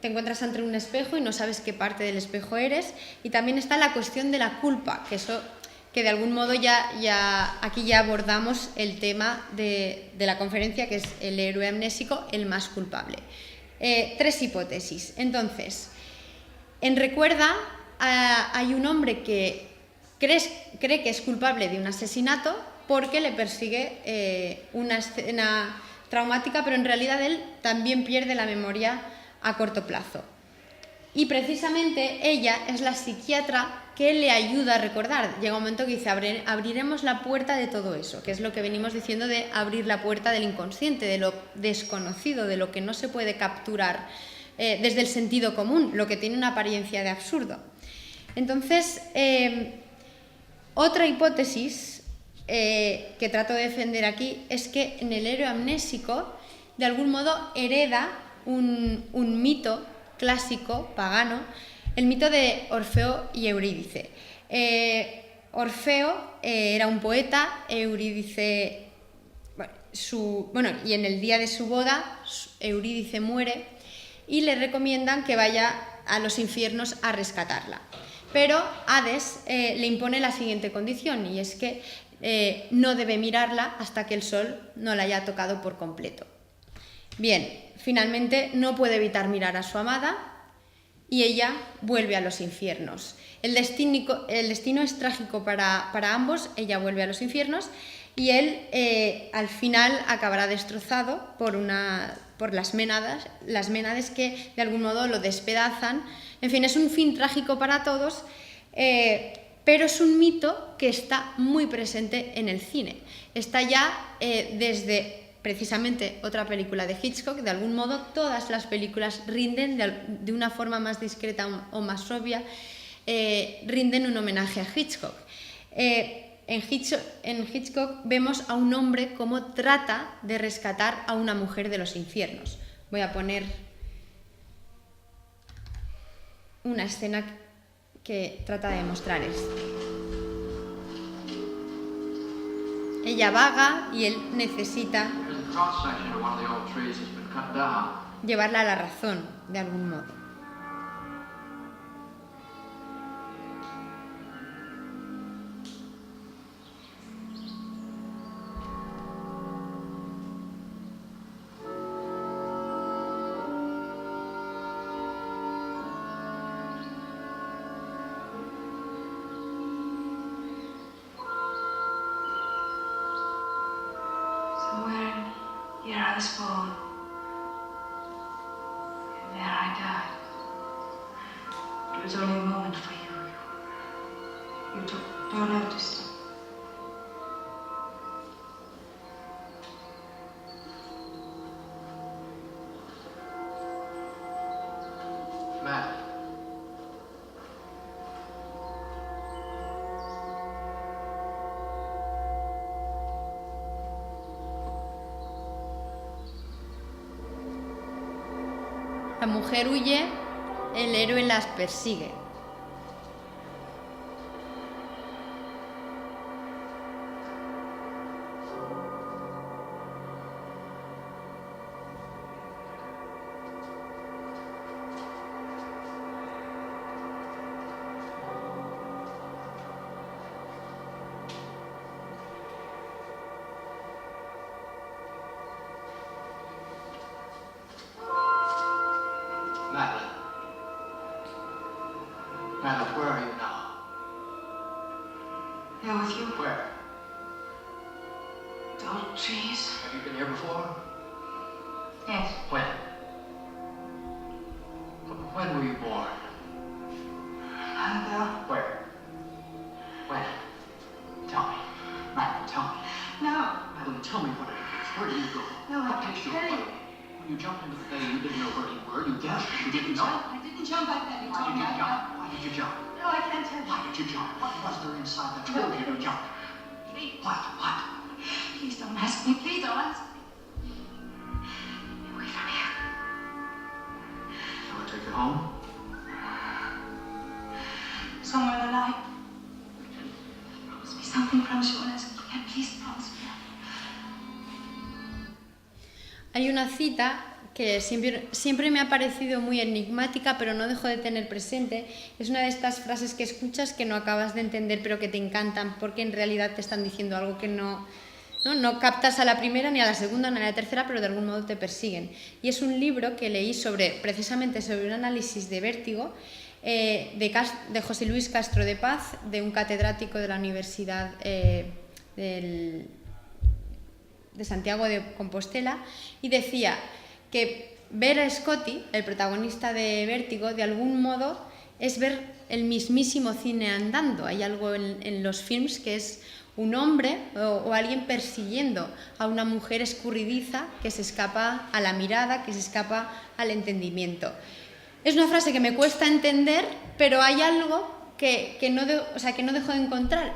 Speaker 1: te encuentras ante un espejo y no sabes qué parte del espejo eres. Y también está la cuestión de la culpa, que de algún modo aquí ya abordamos el tema de la conferencia, que es el héroe amnésico, el más culpable. 3 hipótesis. Entonces, en Recuerda hay un hombre que cree que es culpable de un asesinato porque le persigue una escena traumática, pero en realidad él también pierde la memoria a corto plazo. Y precisamente ella es la psiquiatra que le ayuda a recordar. Llega un momento que dice, abriremos la puerta de todo eso, que es lo que venimos diciendo de abrir la puerta del inconsciente, de lo desconocido, de lo que no se puede capturar desde el sentido común, lo que tiene una apariencia de absurdo. Entonces, otra hipótesis que trato de defender aquí es que en el héroe amnésico, de algún modo, hereda un mito clásico, pagano, el mito de Orfeo y Eurídice. Orfeo era un poeta, Eurídice, y en el día de su boda, Eurídice muere y le recomiendan que vaya a los infiernos a rescatarla. Pero Hades le impone la siguiente condición, y es que no debe mirarla hasta que el sol no la haya tocado por completo. Bien, finalmente no puede evitar mirar a su amada y ella vuelve a los infiernos. El destino es trágico para ambos, ella vuelve a los infiernos y él al final acabará destrozado por las Ménades que de algún modo lo despedazan. En fin, es un fin trágico para todos, pero es un mito que está muy presente en el cine. Está ya desde precisamente otra película de Hitchcock. De algún modo todas las películas rinden de una forma más discreta o más obvia, rinden un homenaje a Hitchcock. En Hitchcock vemos a un hombre cómo trata de rescatar a una mujer de los infiernos. Voy a poner una escena que trata de mostrar esto. Ella vaga y él necesita llevarla a la razón, de algún modo.
Speaker 2: Here I was born, and there I died. It was only a moment for you. You took no notice.
Speaker 3: Matt.
Speaker 1: La mujer huye, el héroe las persigue.
Speaker 7: trees.
Speaker 3: Have you been here before?
Speaker 7: Yes.
Speaker 3: When? When were you born?
Speaker 7: Long ago.
Speaker 3: Where? When? Tell me. Madeline, tell me.
Speaker 7: No.
Speaker 3: Madeline, tell me what it is. Where did you go?
Speaker 7: No,
Speaker 3: What
Speaker 7: I
Speaker 3: takes you
Speaker 7: tell
Speaker 3: away?
Speaker 7: you.
Speaker 3: When you jumped into the bay, you didn't know where you were. You guessed. You
Speaker 7: I
Speaker 3: didn't
Speaker 7: didn't
Speaker 3: know.
Speaker 7: jump. I didn't jump like that. You
Speaker 3: Why
Speaker 7: told
Speaker 3: did
Speaker 7: me.
Speaker 3: you jump? Why did you jump?
Speaker 7: No, I can't tell you.
Speaker 3: Why did you jump? What was there inside that told you to jump?
Speaker 7: Please.
Speaker 3: What?
Speaker 7: Please don't ask me. Please don't ask me. Get away from here.
Speaker 3: Shall I take you home?
Speaker 7: Somewhere in the night. Promise me something. Promise you won't ask me again. Please promise me.
Speaker 1: Hay una cita que siempre me ha parecido muy enigmática, pero no dejo de tener presente. Es una de estas frases que escuchas que no acabas de entender, pero que te encantan, porque en realidad te están diciendo algo que no captas a la primera, ni a la segunda, ni a la tercera, pero de algún modo te persiguen. Y es un libro que leí precisamente sobre un análisis de vértigo de José Luis Castro de Paz, de un catedrático de la Universidad de Santiago de Compostela, y decía que ver a Scotty, el protagonista de Vértigo, de algún modo es ver el mismísimo cine andando. Hay algo en los films que es un hombre o alguien persiguiendo a una mujer escurridiza que se escapa a la mirada, que se escapa al entendimiento. Es una frase que me cuesta entender, pero hay algo que no dejo de encontrar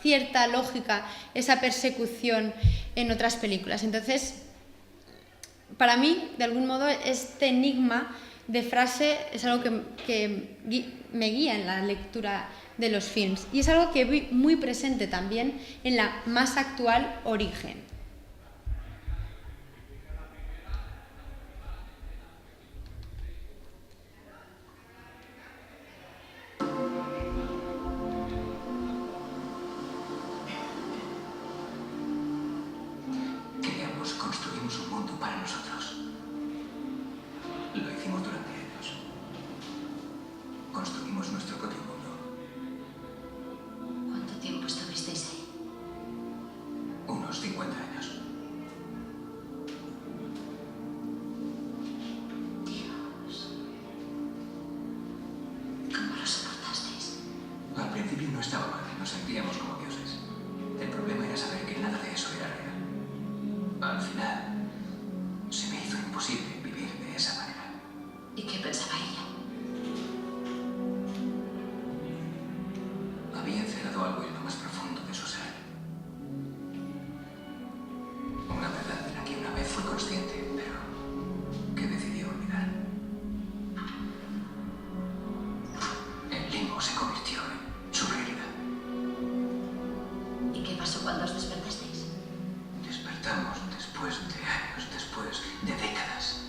Speaker 1: cierta lógica, esa persecución en otras películas. Entonces, para mí, de algún modo, este enigma de frase es algo que me guía en la lectura de los films, y es algo que vi muy presente también en la más actual Origen.
Speaker 6: Queríamos, construimos un mundo para nosotros. Lo hicimos durante años. Construimos nuestro propio mundo.
Speaker 7: ¿Cuánto tiempo estuvisteis ahí?
Speaker 6: Unos 50 años.
Speaker 7: Dios. ¿Cómo lo soportasteis?
Speaker 6: Al principio no estaba mal, nos sentíamos como dioses. El problema era saber que nada de eso era real. Al final, se me hizo imposible vivir de esa manera.
Speaker 7: ¿Y qué pensaba ella?
Speaker 6: Había encerrado algo en lo más profundo de su ser. Una verdad de la que una vez fue consciente, pero que decidió olvidar. El limbo se convirtió en su realidad.
Speaker 7: ¿Y qué pasó cuando os despertasteis?
Speaker 6: Despertamos después de años, después de décadas,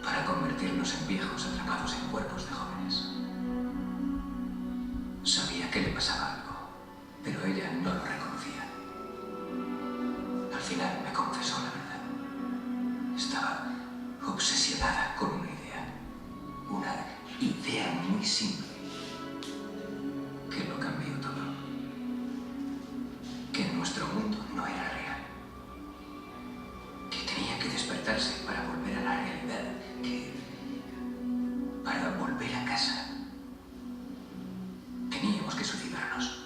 Speaker 6: para convertirnos en viejos atrapados en cuerpos de jóvenes. Sabía que le pasaba algo, pero ella no lo reconocía. Al final me confesó la verdad. Estaba obsesionada con una idea muy simple, que lo cambió todo. Que nuestro mundo no era real. Que tenía que despertarse para volver a la realidad. Que para volver a casa teníamos que suicidarnos.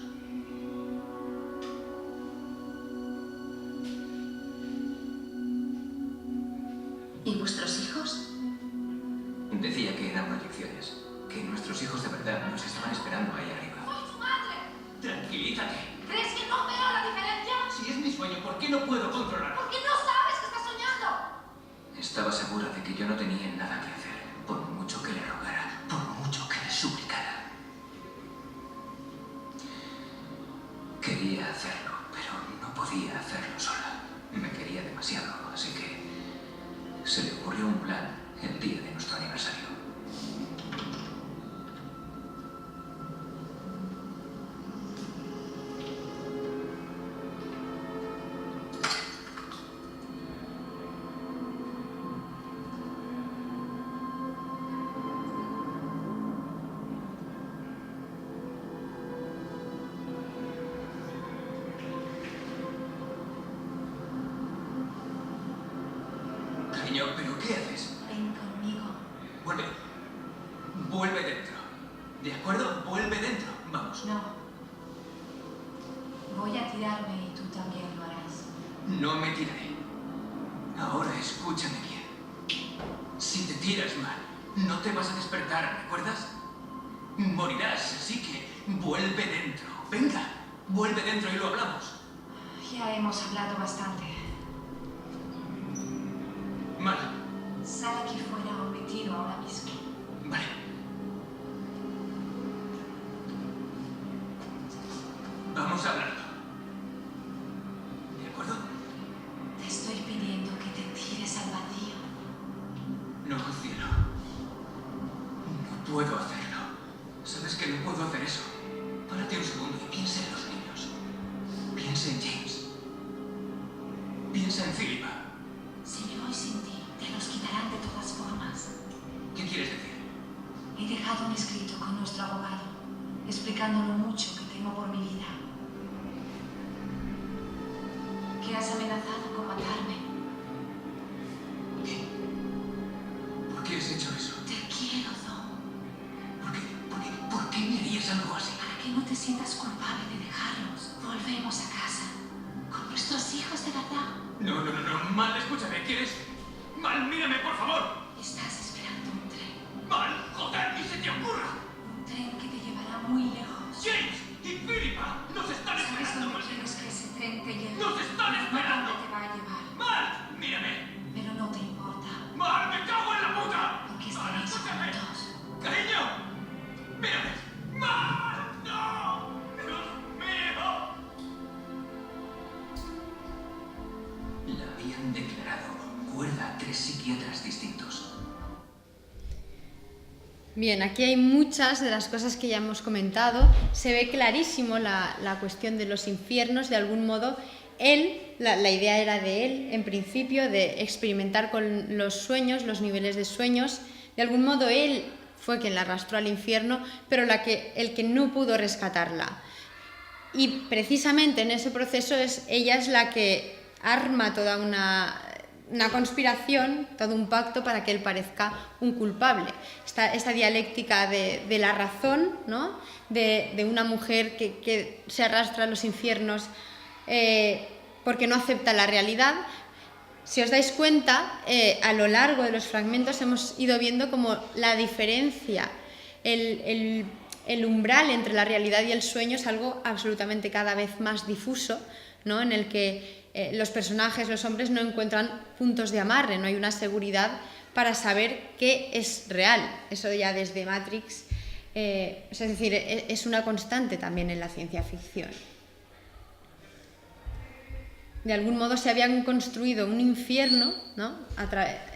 Speaker 7: ¿Y vuestros hijos?
Speaker 6: Decía que eran proyecciones, que nuestros hijos de verdad nos estaban esperando ahí arriba.
Speaker 2: ¡Soy tu madre!
Speaker 6: Tranquilízate.
Speaker 2: ¿Crees que no veo la diferencia?
Speaker 3: Si es mi sueño, ¿por qué no puedo controlarlo?
Speaker 2: Porque no sabes que estás soñando.
Speaker 6: Estaba segura de que yo no tenía nada que hacer, por mucho que le rogara, por mucho que le suplicara. Quería hacerlo, pero no podía hacerlo sola. Me quería demasiado, así que se le ocurrió un plan el día de nuestro aniversario.
Speaker 3: cariño, ¿pero qué haces?
Speaker 8: Ven conmigo.
Speaker 3: Vuelve. Vuelve dentro. ¿De acuerdo? Vuelve dentro. Vamos.
Speaker 8: No. Voy a tirarme y tú también lo harás.
Speaker 3: No me tiraré. Ahora escúchame bien. Si te tiras mal, no te vas a despertar, ¿recuerdas? Morirás, así que vuelve dentro. Venga, vuelve dentro y lo hablamos.
Speaker 8: Ya hemos hablado bastante.
Speaker 3: Mal.
Speaker 8: Sal aquí fuera o me tiro ahora mismo.
Speaker 3: Vale. Vamos a hablarlo. ¿De acuerdo?
Speaker 8: Te estoy pidiendo que te tires al vacío.
Speaker 3: No, cielo. No puedo hacerlo. ¿Sabes que no puedo hacer eso? Párate un segundo y piensa en los niños. Piensa en James. Piensa en Philippa.
Speaker 8: Si me voy sin ti, te los quitarán de todas formas.
Speaker 3: ¿Qué quieres decir?
Speaker 8: He dejado un escrito con nuestro abogado, explicando lo mucho que temo por mi vida. Que has amenazado con matarme.
Speaker 3: ¿Qué? ¿Por qué has hecho eso?
Speaker 8: Te quiero, Dom.
Speaker 3: ¿Por qué me harías algo así?
Speaker 8: Para que no te sientas culpable de dejarlos. Volvemos a casa. Con nuestros hijos de verdad.
Speaker 3: No. Mal, escúchame. ¿Quieres? Mal, mírame, por favor.
Speaker 8: Estás esperando un tren.
Speaker 3: Mal, joder, ni se te ocurra.
Speaker 8: Un tren que te llevará muy lejos.
Speaker 3: James y Philippa nos están
Speaker 8: ¿Sabes
Speaker 3: esperando.
Speaker 8: dónde quieres que ese tren te lleve?
Speaker 3: ¡Nos están esperando!
Speaker 8: No dónde te va a llevar.
Speaker 3: Mal, mírame.
Speaker 8: Pero no te importa.
Speaker 3: Mal, me cago en la puta.
Speaker 8: Porque
Speaker 3: Mal,
Speaker 8: estaréis
Speaker 3: escúchame.
Speaker 8: juntos.
Speaker 3: Cariño, mírame. Mal, no. Dios mío. La habían declarado cuerda a 3 psiquiatras distintos.
Speaker 1: Bien, aquí hay muchas de las cosas que ya hemos comentado. Se ve clarísimo la cuestión de los infiernos. De algún modo, la idea era de él, en principio, de experimentar con los sueños, los niveles de sueños. De algún modo, él fue quien la arrastró al infierno, pero el que no pudo rescatarla. Y precisamente en ese proceso ella es la que arma toda una conspiración, todo un pacto para que él parezca un culpable. Esta dialéctica de la razón, ¿no? de una mujer que se arrastra a los infiernos porque no acepta la realidad. Si os dais cuenta, a lo largo de los fragmentos hemos ido viendo como la diferencia, el umbral entre la realidad y el sueño es algo absolutamente cada vez más difuso, ¿no? En el que los personajes, los hombres, no encuentran puntos de amarre, no hay una seguridad para saber qué es real. Eso ya desde Matrix, es decir, es una constante también en la ciencia ficción. De algún modo se habían construido un infierno, ¿no?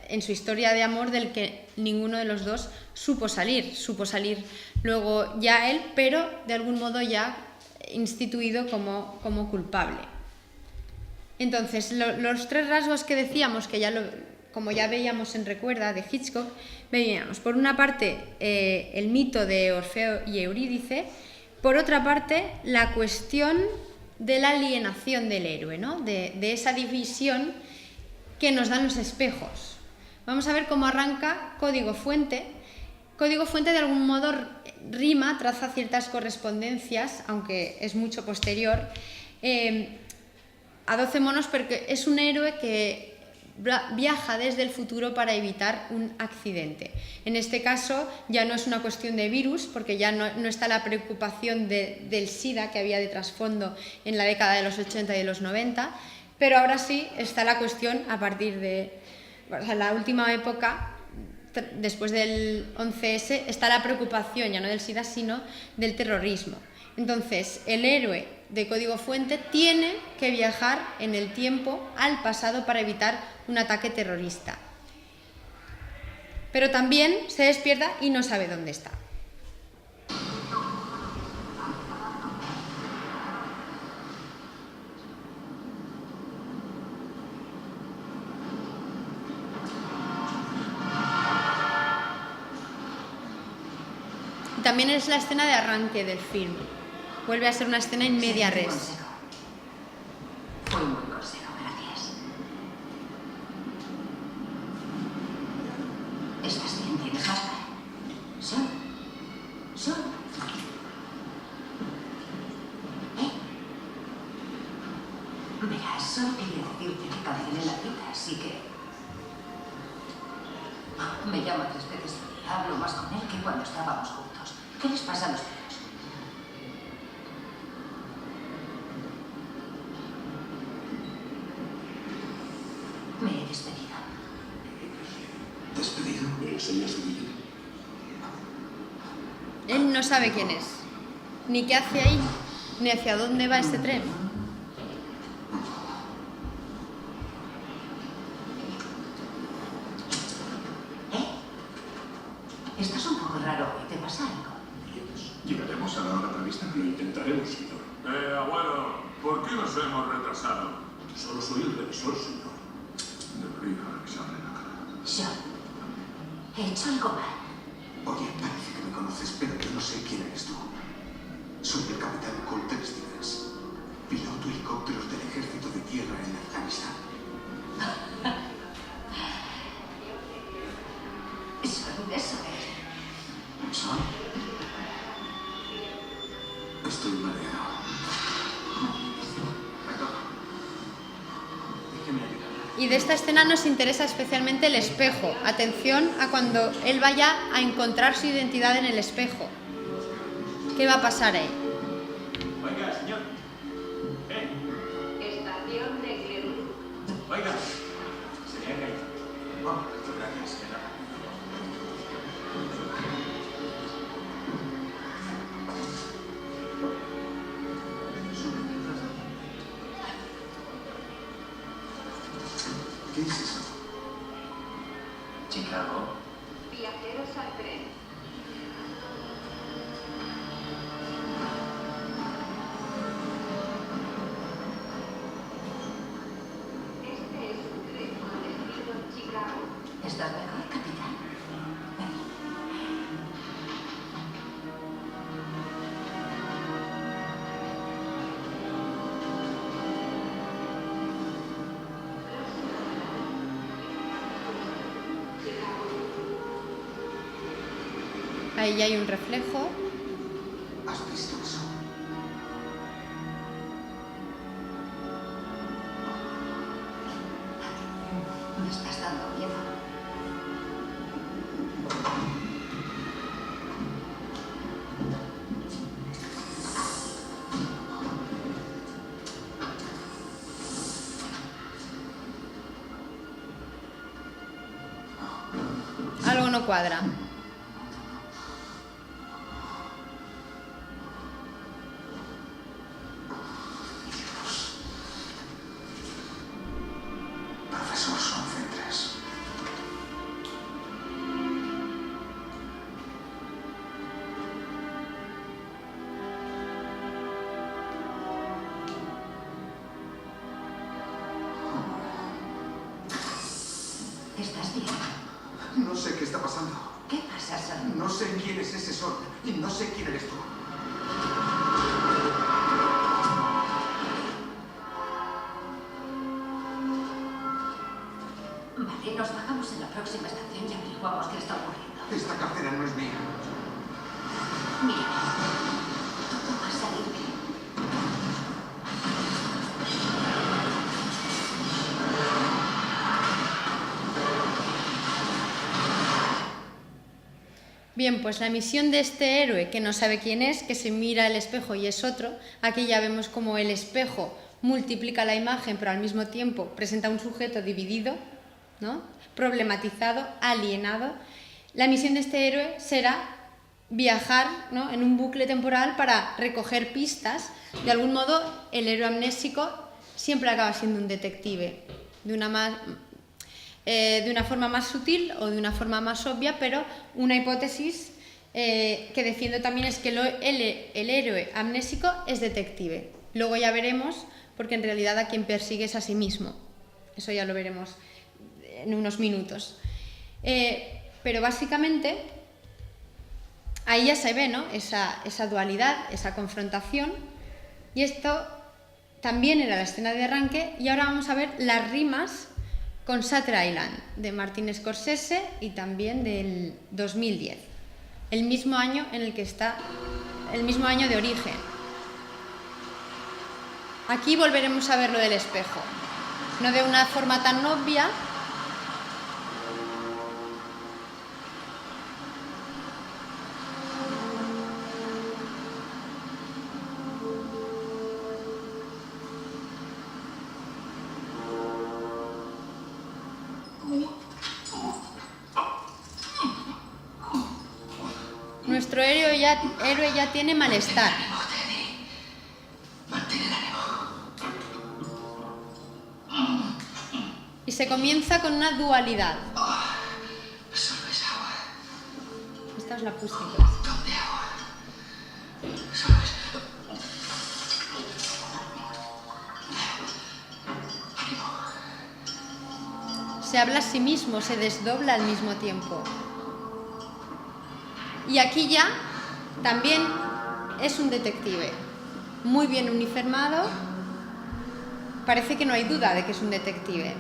Speaker 1: En su historia de amor del que ninguno de los dos supo salir luego ya él, pero de algún modo ya instituido como culpable. Entonces, los 3 rasgos que decíamos, como ya veíamos en Recuerda, de Hitchcock, veíamos, por una parte, el mito de Orfeo y Eurídice, por otra parte, la cuestión de la alienación del héroe, ¿no? de esa división que nos dan los espejos. Vamos a ver cómo arranca Código Fuente. Código Fuente, de algún modo, rima, traza ciertas correspondencias, aunque es mucho posterior, a 12 monos, porque es un héroe que viaja desde el futuro para evitar un accidente. En este caso ya no es una cuestión de virus, porque ya no está la preocupación del SIDA que había de trasfondo en la década de los 80 y de los 90, pero ahora sí está la cuestión a partir de la última época, después del 11S, está la preocupación ya no del SIDA, sino del terrorismo. Entonces, el héroe de Código Fuente tiene que viajar en el tiempo al pasado para evitar un ataque terrorista. Pero también se despierta y no sabe dónde está. También es la escena de arranque del film. Vuelve a ser una escena in media res.
Speaker 7: Fue un buen consejo, gracias.
Speaker 8: Verás, solo quería decirte que cancelé la cita, así que... Me llama 3 veces al día. Hablo más con él que cuando estábamos juntos. ¿Qué les pasa a los tíos? Me he despedido.
Speaker 6: ¿Despedido?
Speaker 3: ¿Me enseñas su billete?
Speaker 1: Él no sabe quién es, ni qué hace ahí, ni hacia dónde va ese tren.
Speaker 8: Estás un poco raro hoy. ¿Te pasa algo?
Speaker 6: ¿Llegaremos a la hora prevista?
Speaker 3: Lo intentaremos, señor.
Speaker 9: Abuelo, ¿por qué nos hemos retrasado?
Speaker 3: Solo soy el revisor, señor.
Speaker 6: Debería revisarle la cara.
Speaker 8: Sean, he hecho algo mal.
Speaker 6: Oye, parece que me conoces, pero yo no sé quién eres tú. Soy el capitán Colter Stevens, piloto helicópteros del ejército de tierra en Afganistán.
Speaker 8: Sean, eso es.
Speaker 6: ¿Son? Estoy mareado. Perdón. Déjeme ayudar.
Speaker 1: Y de esta escena nos interesa especialmente el espejo. Atención a cuando él vaya a encontrar su identidad en el espejo. ¿Qué va a pasar ahí?
Speaker 9: Oiga, señor.
Speaker 8: Estación de Clermont.
Speaker 9: Oiga. Se me ha caído.
Speaker 6: Oh, gracias. ¿Qué es eso?
Speaker 3: Chicago.
Speaker 8: Viajeros al tren. Este es un tren con destino Chicago. ¿Estás mejor, capitán?
Speaker 1: Ahí ya hay un reflejo.
Speaker 6: ¿Has visto eso?
Speaker 8: Me estás dando miedo.
Speaker 1: Algo no cuadra.
Speaker 6: Profesor Soncentres.
Speaker 8: ¿Estás bien?
Speaker 6: No sé qué está pasando.
Speaker 8: ¿Qué pasa, Son?
Speaker 6: No sé quién es ese Son y no sé quién eres tú.
Speaker 8: Vale, nos bajamos en la próxima estación y averiguamos qué está ocurriendo.
Speaker 6: Esta cartera no es mía.
Speaker 8: Mira, todo va a salir bien.
Speaker 1: Bien, pues la misión de este héroe, que no sabe quién es, que se mira al espejo y es otro, aquí ya vemos como el espejo multiplica la imagen, pero al mismo tiempo presenta un sujeto dividido, ¿no? Problematizado, alienado. La misión de este héroe será viajar, ¿no?, en un bucle temporal para recoger pistas. De algún modo, el héroe amnésico siempre acaba siendo un detective, de una forma más sutil o de una forma más obvia, pero una hipótesis que defiendo también es que el héroe amnésico es detective. Luego ya veremos, porque en realidad a quien persigue es a sí mismo. Eso ya lo veremos en unos minutos. Pero básicamente ahí ya se ve, ¿no?, esa dualidad, esa confrontación, y esto también era la escena de arranque, y ahora vamos a ver las rimas con Shutter Island, de Martin Scorsese, y también del 2010, el mismo año en el que está, el mismo año de origen. Aquí volveremos a ver lo del espejo, no de una forma tan obvia. Nuestro héroe ya tiene malestar. Y se comienza con una dualidad.
Speaker 3: Solo es agua.
Speaker 1: Esta es la acústica.
Speaker 3: Un montón de agua. Solo es...
Speaker 1: Se habla a sí mismo, se desdobla al mismo tiempo. Y aquí ya también es un detective, muy bien uniformado. Parece que no hay duda de que es un detective.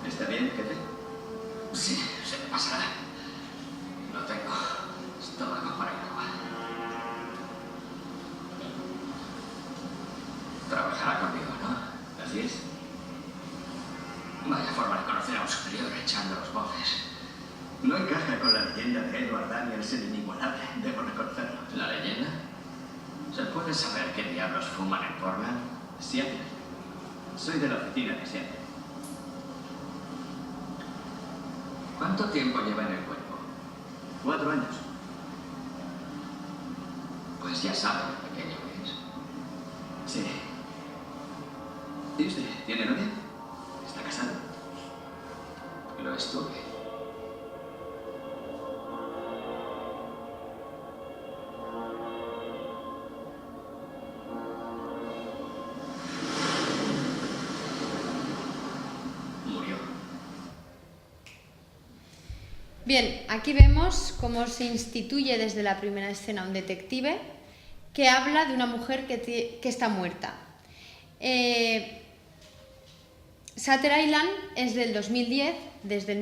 Speaker 3: ¿Está bien, jefe? Sí, se me pasará. No tengo estómago para el agua. Trabajará conmigo, ¿no? Así es. Vaya forma de conocer a un superior echando los botes.
Speaker 9: No encaja con la leyenda de Edward Daniels, el inigualable, debo reconocerlo.
Speaker 3: ¿La leyenda? ¿Se puede saber qué diablos fuman en Portland?
Speaker 9: Seattle. Soy de la oficina de Seattle.
Speaker 3: ¿Cuánto tiempo lleva en el cuerpo?
Speaker 9: 4 años.
Speaker 3: Pues ya sabe lo pequeño que es.
Speaker 9: Sí. ¿Y usted? ¿Tiene novia? ¿Está casado?
Speaker 3: Lo estuve. Murió.
Speaker 1: Bien, aquí vemos cómo se instituye desde la primera escena un detective que habla de una mujer que está muerta. Shutter Island es del 2010, desde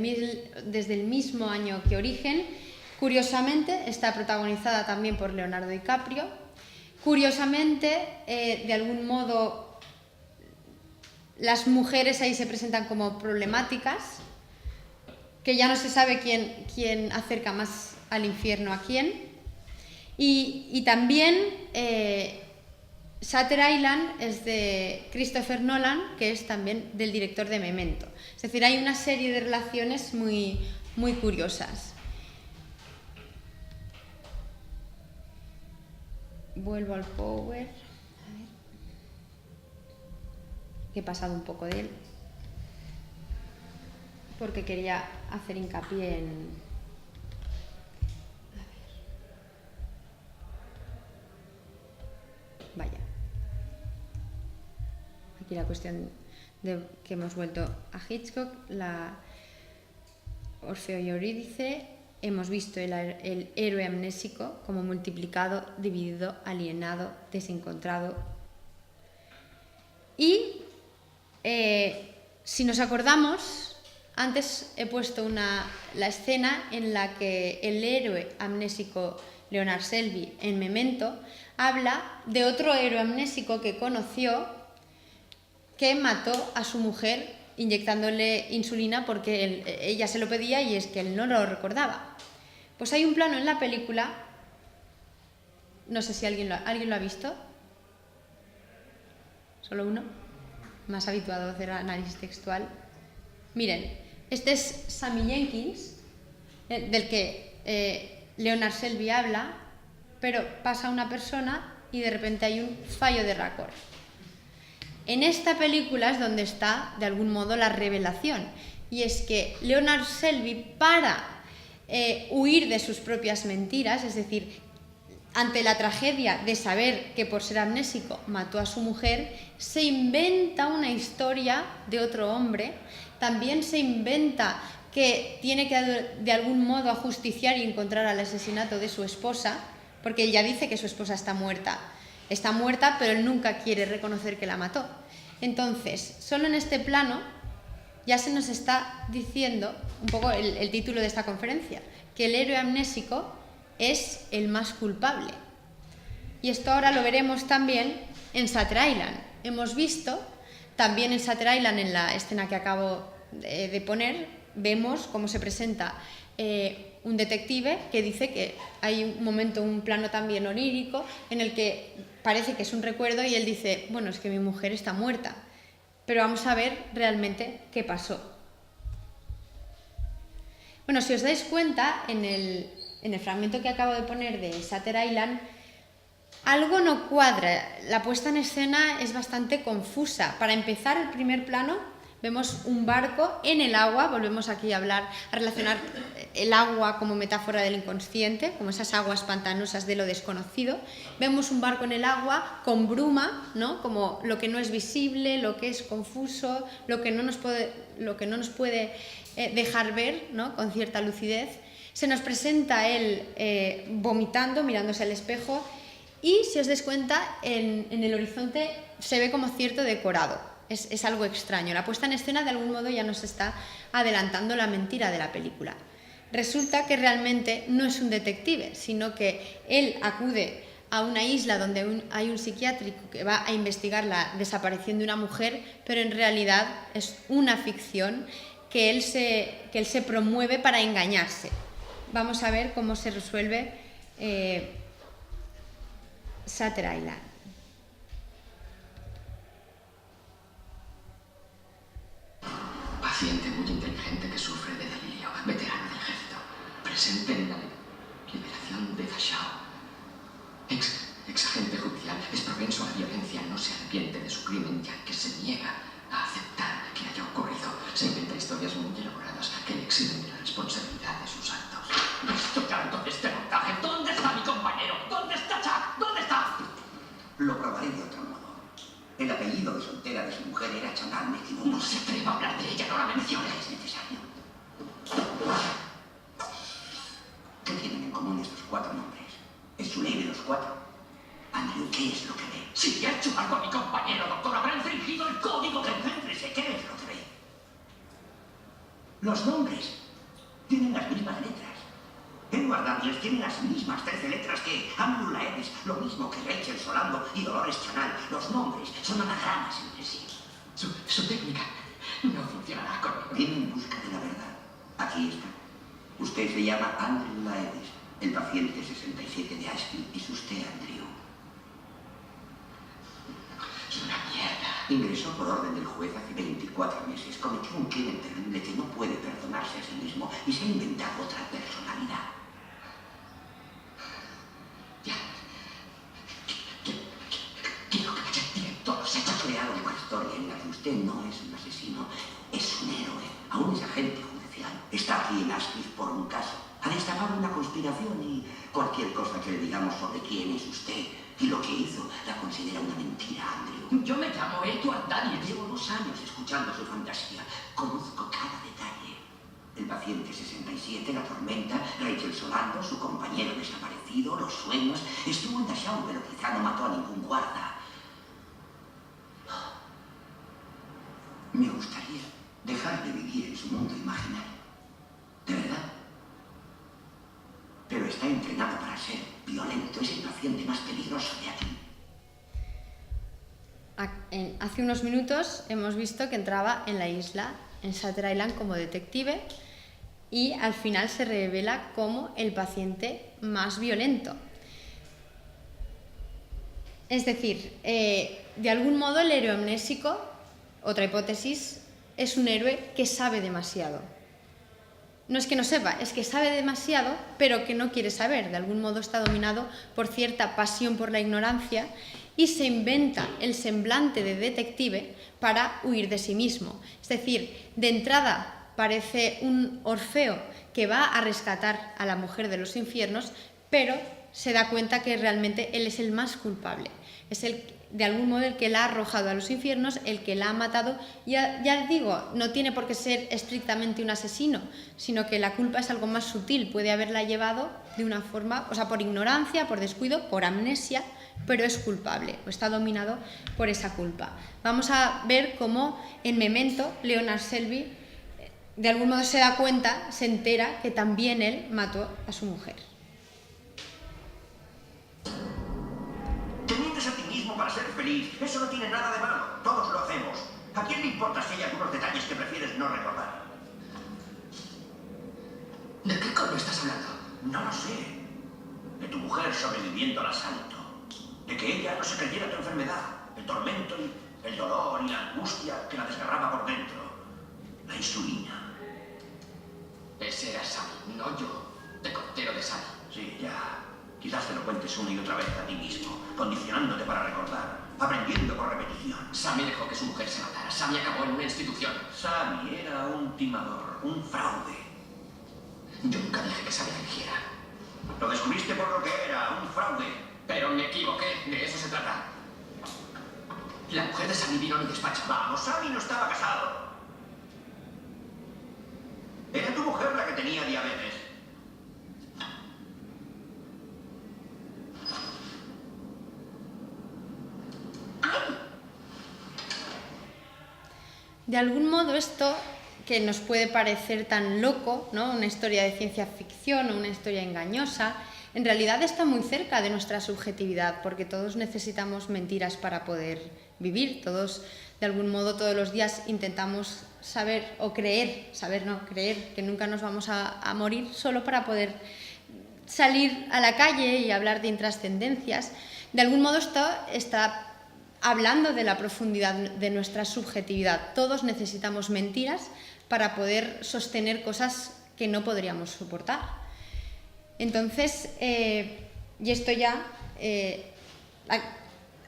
Speaker 1: el mismo año que Origen. Curiosamente, está protagonizada también por Leonardo DiCaprio. Curiosamente, de algún modo, las mujeres ahí se presentan como problemáticas, que ya no se sabe quién acerca más al infierno a quién. Y también Shutter Island es de Christopher Nolan, que es también del director de Memento. Es decir, hay una serie de relaciones muy, muy curiosas. Vuelvo al Power. A ver. He pasado un poco de él, porque quería hacer hincapié en... A ver. Vaya. Aquí la cuestión de que hemos vuelto a Hitchcock, la Orfeo y Eurídice. Hemos visto el héroe amnésico como multiplicado, dividido, alienado, desencontrado. Y si nos acordamos, antes he puesto la escena en la que el héroe amnésico Leonard Selby en Memento habla de otro héroe amnésico que conoció, que mató a su mujer inyectándole insulina porque ella se lo pedía y es que él no lo recordaba. Pues hay un plano en la película, no sé si alguien lo ha visto, solo uno, más habituado a hacer análisis textual. Miren, este es Sammy Jenkins, del que Leonard Selby habla, pero pasa una persona y de repente hay un fallo de raccord. En esta película es donde está, de algún modo, la revelación, y es que Leonard Selby, para huir de sus propias mentiras, es decir, ante la tragedia de saber que por ser amnésico mató a su mujer, se inventa una historia de otro hombre, también se inventa que tiene que de algún modo ajusticiar y encontrar al asesinato de su esposa, porque ella dice que su esposa está muerta, pero él nunca quiere reconocer que la mató. Entonces, solo en este plano ya se nos está diciendo un poco el título de esta conferencia, que el héroe amnésico es el más culpable. Y esto ahora lo veremos también en Shutter Island. Hemos visto también en Shutter Island, en la escena que acabo de poner, vemos cómo se presenta un detective que dice que hay un momento, un plano también onírico en el que parece que es un recuerdo y él dice, bueno, es que mi mujer está muerta, pero vamos a ver realmente qué pasó. Bueno, si os dais cuenta, en el fragmento que acabo de poner de Shutter Island, algo no cuadra, la puesta en escena es bastante confusa. Para empezar, el primer plano, vemos un barco en el agua, volvemos aquí a relacionar el agua como metáfora del inconsciente, como esas aguas pantanosas de lo desconocido. Vemos un barco en el agua con bruma, ¿no? Como lo que no es visible, lo que es confuso, lo que no nos puede dejar ver, ¿no? Con cierta lucidez. Se nos presenta él vomitando, mirándose al espejo, y si os dais cuenta, en el horizonte se ve como cierto decorado. Es algo extraño. La puesta en escena de algún modo ya nos está adelantando la mentira de la película. Resulta que realmente no es un detective, sino que él acude a una isla donde hay un psiquiátrico que va a investigar la desaparición de una mujer, pero en realidad es una ficción que él se promueve para engañarse. Vamos a ver cómo se resuelve Shutter Island.
Speaker 3: Paciente muy inteligente que sufre de delirio, veterano del ejército, presente en la liberación de Dachau. Ex agente judicial, es propenso a la violencia, no se arrepiente de su crimen ya que se niega a aceptar que haya ocurrido. Se inventa historias muy elaboradas que le eximen de la responsabilidad de sus actos. Estoy harto de este montaje. ¿Dónde está mi compañero? ¿Dónde está Chuck? ¿Dónde está?
Speaker 6: Lo probaré de otro modo. El apellido de soltera de su mujer era Chantal McKinnon.
Speaker 3: No se atreva a hablar de ella, no la mencione.
Speaker 6: Es necesario. ¿Qué tienen en común estos 4 nombres? ¿Es su ley de los 4? Andrew, ¿qué es lo que ve?
Speaker 3: Si ha hecho algo a mi compañero, doctor, habrá infringido el código de...
Speaker 6: Concéntrese, ¿qué es lo que ve? Los nombres tienen las mismas letras. Edward Daniels tiene las mismas 13 letras que Andrew Laedes, lo mismo que Rachel Solando y Dolores Chanal. Los nombres son anagramas entre sí.
Speaker 3: Su técnica no funcionará conmigo.
Speaker 6: Viene en busca de la verdad. Aquí está. Usted se llama Andrew Laedes, el paciente 67 de Ashfield. Es usted, Andrew.
Speaker 3: Es una mierda.
Speaker 6: Ingresó por orden del juez hace 24 meses. Cometió un crimen terrible que no puede perdonarse a sí mismo y se ha inventado otra personalidad.
Speaker 3: Ya. Quiero que me chequeen todos los hechos.
Speaker 6: Ha creado una historia en la que usted no es un asesino, es un héroe. Aún es agente judicial. Está aquí en Ashfield por un caso. Ha destapado una conspiración y cualquier cosa que le digamos sobre quién es usted y lo que hizo la considera una mentira, Andrew.
Speaker 3: Yo me llamo Edward Daniels.
Speaker 6: Llevo 2 años escuchando su fantasía. Conozco cada detalle. El paciente 67, la tormenta, Rachel Solando, su compañero desaparecido, los sueños. Estuvo en Dachau, pero quizá no mató a ningún guarda. Me gustaría dejar de vivir en su mundo imaginario. De verdad. Pero está entrenado para ser violento. Es el paciente más peligroso de aquí.
Speaker 1: Hace unos minutos hemos visto que entraba en la isla, en Shutter Island, como detective y al final se revela como el paciente más violento. Es decir, de algún modo el héroe amnésico, otra hipótesis, es un héroe que sabe demasiado. No es que no sepa, es que sabe demasiado, pero que no quiere saber. De algún modo está dominado por cierta pasión por la ignorancia y se inventa el semblante de detective para huir de sí mismo. Es decir, de entrada parece un Orfeo que va a rescatar a la mujer de los infiernos, pero se da cuenta que realmente él es el más culpable. Es de algún modo el que la ha arrojado a los infiernos, el que la ha matado. Ya digo, no tiene por qué ser estrictamente un asesino, sino que la culpa es algo más sutil, puede haberla llevado de una forma, o sea, por ignorancia, por descuido, por amnesia, pero es culpable o está dominado por esa culpa. Vamos a ver cómo en Memento Leonard Shelby de algún modo se da cuenta, se entera que también él mató a su mujer.
Speaker 9: Te mientes a ti mismo para ser feliz. Eso no tiene nada de malo. Todos lo hacemos. ¿A quién le importa si hay algunos detalles que prefieres no recordar?
Speaker 3: ¿De qué coño estás hablando?
Speaker 9: No lo sé. De tu mujer sobreviviendo al asalto. De que ella no se creyera tu enfermedad. El tormento, el dolor y la angustia que la desgarraba por dentro. La insulina.
Speaker 3: Ese era Sammy, no yo. Te conté lo de Sammy.
Speaker 9: Sí, ya. Quizás te lo cuentes una y otra vez a ti mismo, condicionándote para recordar, aprendiendo por repetición.
Speaker 3: Sammy dejó que su mujer se matara. Sammy acabó en una institución.
Speaker 9: Sammy era un timador, un fraude.
Speaker 3: Yo nunca dije que Sammy fingiera.
Speaker 9: Lo descubriste por lo que era, un fraude.
Speaker 3: Pero me equivoqué, de eso se trata. La mujer de Sammy vino a mi despacho.
Speaker 9: Vamos, Sammy no estaba casado. Era tu mujer la que tenía diabetes.
Speaker 1: De algún modo esto, que nos puede parecer tan loco, ¿no? Una historia de ciencia ficción o una historia engañosa, en realidad está muy cerca de nuestra subjetividad, porque todos necesitamos mentiras para poder vivir, todos, de algún modo, todos los días intentamos saber o creer, creer que nunca nos vamos a morir solo para poder salir a la calle y hablar de intrascendencias. De algún modo esto está hablando de la profundidad de nuestra subjetividad. Todos necesitamos mentiras para poder sostener cosas que no podríamos soportar. Entonces, y esto ya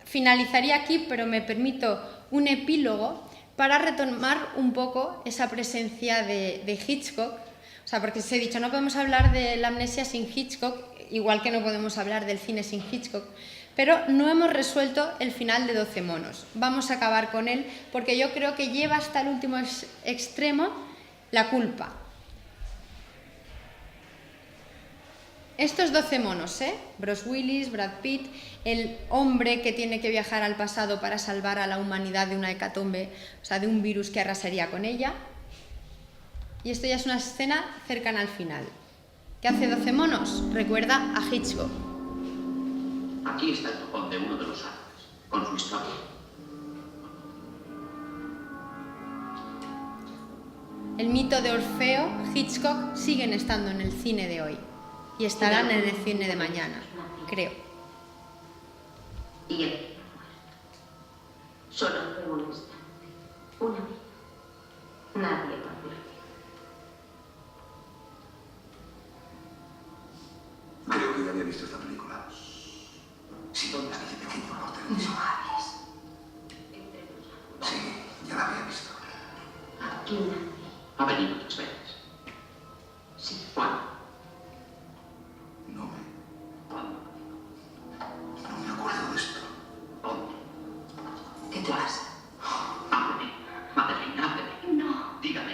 Speaker 1: finalizaría aquí, pero me permito un epílogo para retomar un poco esa presencia de Hitchcock. O sea, porque os he dicho, no podemos hablar de la amnesia sin Hitchcock, igual que no podemos hablar del cine sin Hitchcock. Pero no hemos resuelto el final de 12 monos. Vamos a acabar con él porque yo creo que lleva hasta el último extremo la culpa. Estos 12 monos, Bruce Willis, Brad Pitt, el hombre que tiene que viajar al pasado para salvar a la humanidad de una hecatombe, o sea, de un virus que arrasaría con ella. Y esto ya es una escena cercana al final. ¿Qué hace 12 monos? Recuerda a Hitchcock.
Speaker 3: Aquí está el topón de uno de los árboles, con su historia.
Speaker 1: El mito de Orfeo, Hitchcock, siguen estando en el cine de hoy y estarán en el cine de mañana, creo.
Speaker 7: Y él solo fue un instante, una vida. Nadie podía.
Speaker 6: Creo que ya había visto esta película. Sí, la vi de pequeño por televisión.
Speaker 7: No hables.
Speaker 6: Sí, ya la había visto.
Speaker 7: Aquí nadie.
Speaker 3: Ha venido 3 veces.
Speaker 7: Sí.
Speaker 3: ¿Cuándo?
Speaker 6: No
Speaker 3: ¿Cuándo?
Speaker 6: me acuerdo de esto.
Speaker 3: ¿Dónde?
Speaker 7: ¿Qué te pasa?
Speaker 3: Hábleme. Madeleine, hábleme.
Speaker 7: No.
Speaker 3: Dígame.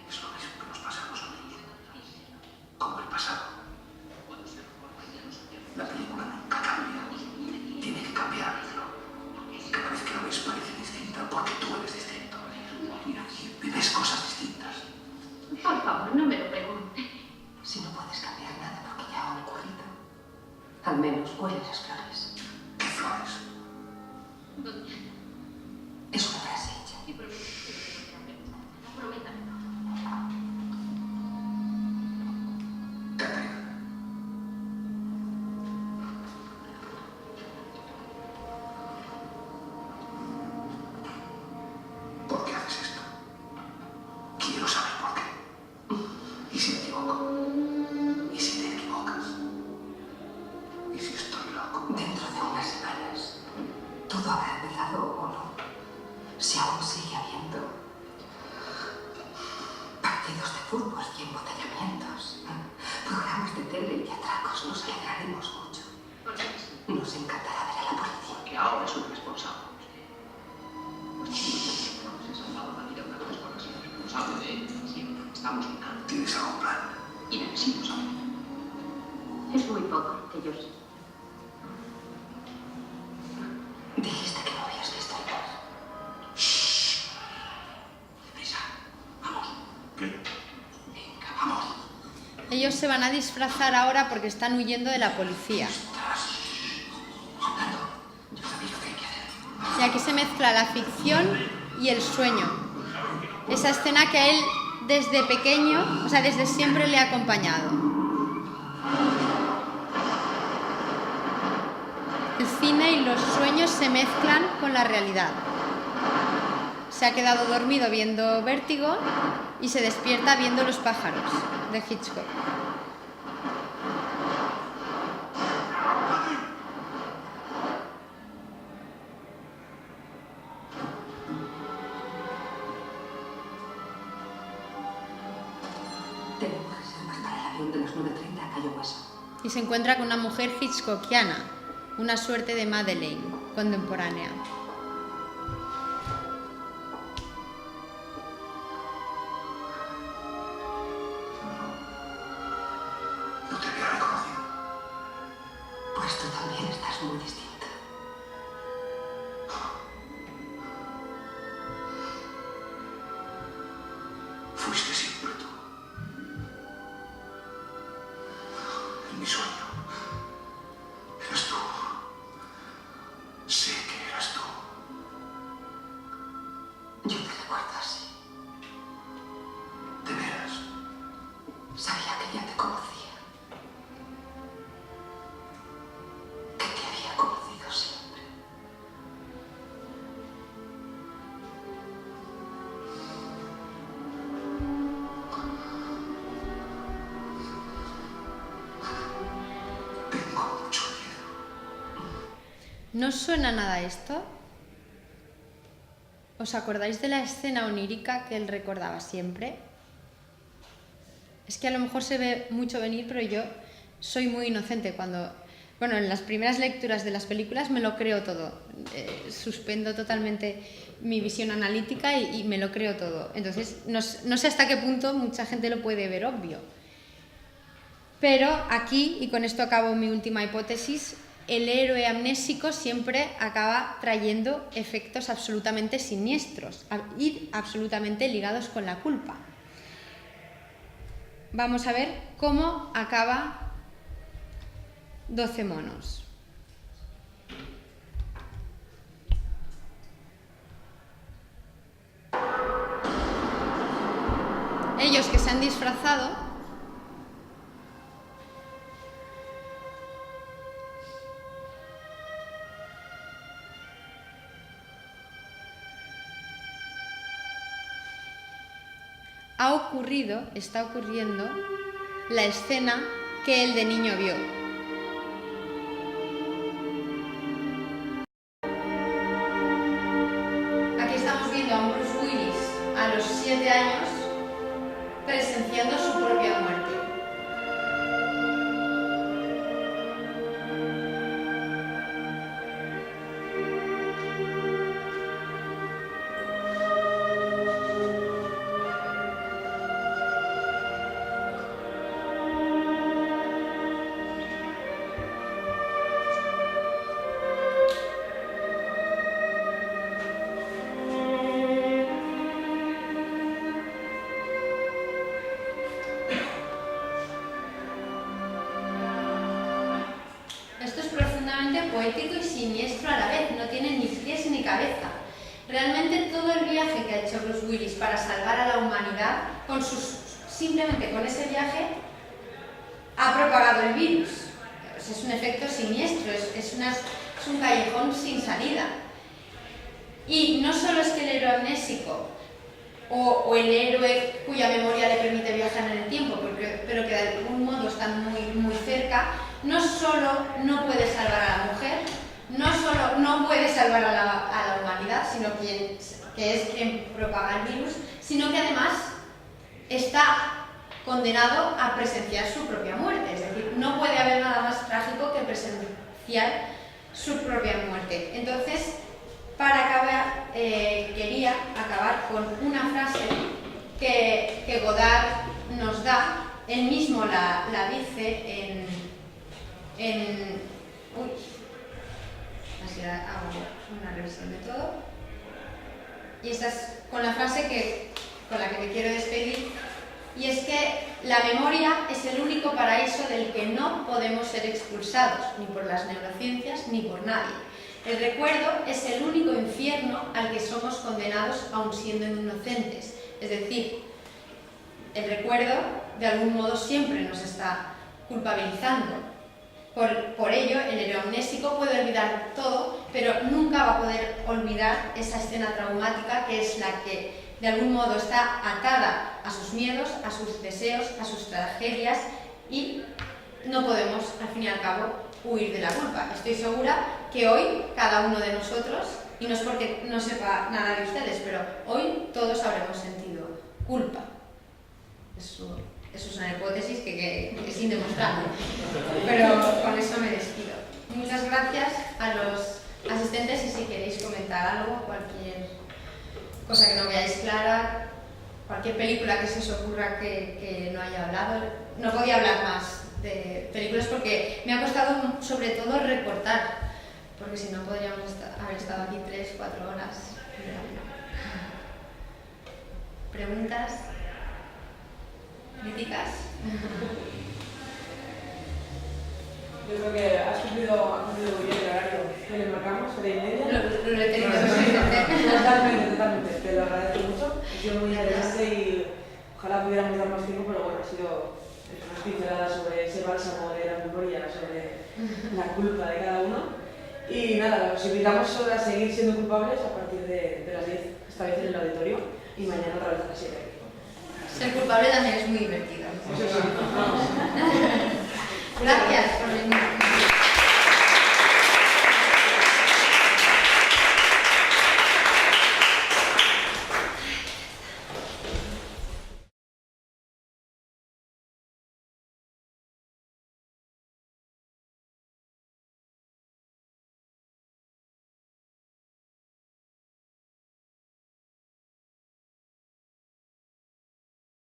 Speaker 6: Es lo mismo que nos pasa a nosotros. Como el pasado. La película nunca cambia. Tiene que cambiarlo. Cada vez que lo ves parece distinta porque tú eres distinto. Y ves cosas distintas.
Speaker 7: Por favor, no me lo pregunte.
Speaker 2: Si no puedes cambiar nada porque ya ha ocurrido, al menos huele las flores.
Speaker 6: ¿Qué flores?
Speaker 2: Es una frase hecha.
Speaker 6: Catherine. ¿Por qué haces esto? Quiero saber por qué. ¿Y si me equivoco? ¿Y si te equivocas? ¿Y si estoy loco?
Speaker 2: Dentro de unas semanas, todo habrá empezado o no. Si aún sigue habiendo partidos de fútbol y embotellamientos, programas de tele y atracos, nos alegraremos mucho. Nos encantará ver a la policía.
Speaker 3: Que ahora es un responsable. Se ha salvado la vida una vez por ser responsable de él. Siempre estamos en algo.
Speaker 6: ¿Tienes algún plan?
Speaker 3: Y necesito saber.
Speaker 7: muy todo lo que yo sé.
Speaker 2: Dijiste que no habías visto el mar.
Speaker 9: ¡Shh! Deprisa. Vamos. ¿Qué?
Speaker 2: Venga, vamos.
Speaker 1: Ellos se van a disfrazar ahora porque están huyendo de la policía.
Speaker 2: Ya sabéis lo que hay que hacer.
Speaker 1: Y aquí se mezcla la ficción y el sueño. Esa escena que a él desde pequeño, o sea, desde siempre le ha acompañado. El cine y los sueños se mezclan con la realidad. Se ha quedado dormido viendo Vértigo y se despierta viendo Los pájaros, de Hitchcock.
Speaker 2: Tenemos reservas para el avión de las 9:30 a Cayo Hueso.
Speaker 1: Y se encuentra con una mujer hitchcockiana, una suerte de Madeleine contemporánea.
Speaker 6: No te había reconocido.
Speaker 2: Pues tú también estás muy distinta.
Speaker 6: Fuiste siempre tú. En mi sueño. Eras tú. Sé que eras tú.
Speaker 2: Yo te recuerdo así.
Speaker 6: De veras.
Speaker 2: Sabía que ya te conocía. Que te había conocido siempre.
Speaker 6: Tengo mucho miedo.
Speaker 1: ¿No os suena nada esto? ¿Os acordáis de la escena onírica que él recordaba siempre? Es que a lo mejor se ve mucho venir, pero yo soy muy inocente cuando... Bueno, en las primeras lecturas de las películas me lo creo todo. Suspendo totalmente mi visión analítica y me lo creo todo. Entonces, no sé hasta qué punto mucha gente lo puede ver obvio. Pero aquí, y con esto acabo mi última hipótesis, el héroe amnésico siempre acaba trayendo efectos absolutamente siniestros y absolutamente ligados con la culpa. Vamos a ver cómo acaba 12 monos. Ellos que se han disfrazado está ocurriendo la escena que él de niño vio. Aquí estamos viendo a un Bruce Willis a los 7 años presenciando su propia muerte. Esto es profundamente poético y siniestro a la vez, no tiene ni pies ni cabeza. Realmente todo el viaje que ha hecho Bruce Willis para salvar a la humanidad, simplemente con ese viaje, ha propagado el virus. Es un efecto siniestro, es un callejón sin salida. Y no solo es que el héroe amnésico o el héroe cuya memoria le permite viajar en el tiempo, pero que de algún modo están muy cerca, no solo no puede salvar a la mujer, no solo no puede salvar a la humanidad, sino que es quien propaga el virus, sino que además está condenado a presenciar su propia muerte. Es decir, no puede haber nada más trágico que presenciar su propia muerte. Entonces, para acabar, quería acabar con una frase que Godard nos da. Él mismo la dice Uy, así hago una revisión de todo. Y esta es con la frase con la que me quiero despedir, y es que la memoria es el único paraíso del que no podemos ser expulsados, ni por las neurociencias ni por nadie. El recuerdo es el único infierno al que somos condenados aun siendo inocentes. Es decir, el recuerdo de algún modo siempre nos está culpabilizando. Por ello, el neuroamnésico puede olvidar todo, pero nunca va a poder olvidar esa escena traumática que es la que de algún modo está atada a sus miedos, a sus deseos, a sus tragedias, y no podemos, al fin y al cabo, huir de la culpa. Estoy segura que hoy cada uno de nosotros, y no es porque no sepa nada de ustedes, pero hoy todos habremos sentido culpa. Eso es una hipótesis que es indemostrable, pero con eso me despido. Muchas gracias a los asistentes, y si queréis comentar algo, cualquier cosa que no veáis clara, cualquier película que se os ocurra que no haya hablado. No podía hablar más de películas porque me ha costado sobre todo recortar, porque si no podríamos haber estado aquí 3-4 horas. ¿Preguntas? ¿Críticas?
Speaker 4: Yo creo que has cumplido muy bien el horario que le marcamos, 3:30.
Speaker 1: Lo he tenido que
Speaker 4: Totalmente, te lo agradezco mucho. Ha sido muy interesante y ojalá pudiéramos dar más tiempo, pero bueno, ha sido unas pinceladas sobre ese bálsamo de la memoria, sobre la culpa de cada uno. Y nada, os invitamos a seguir siendo culpables a partir de las 10, esta vez en el auditorio, y mañana otra vez a las 7.
Speaker 1: Ser culpable también es muy divertido.
Speaker 4: Eso sí, vamos.
Speaker 1: Gracias por venir.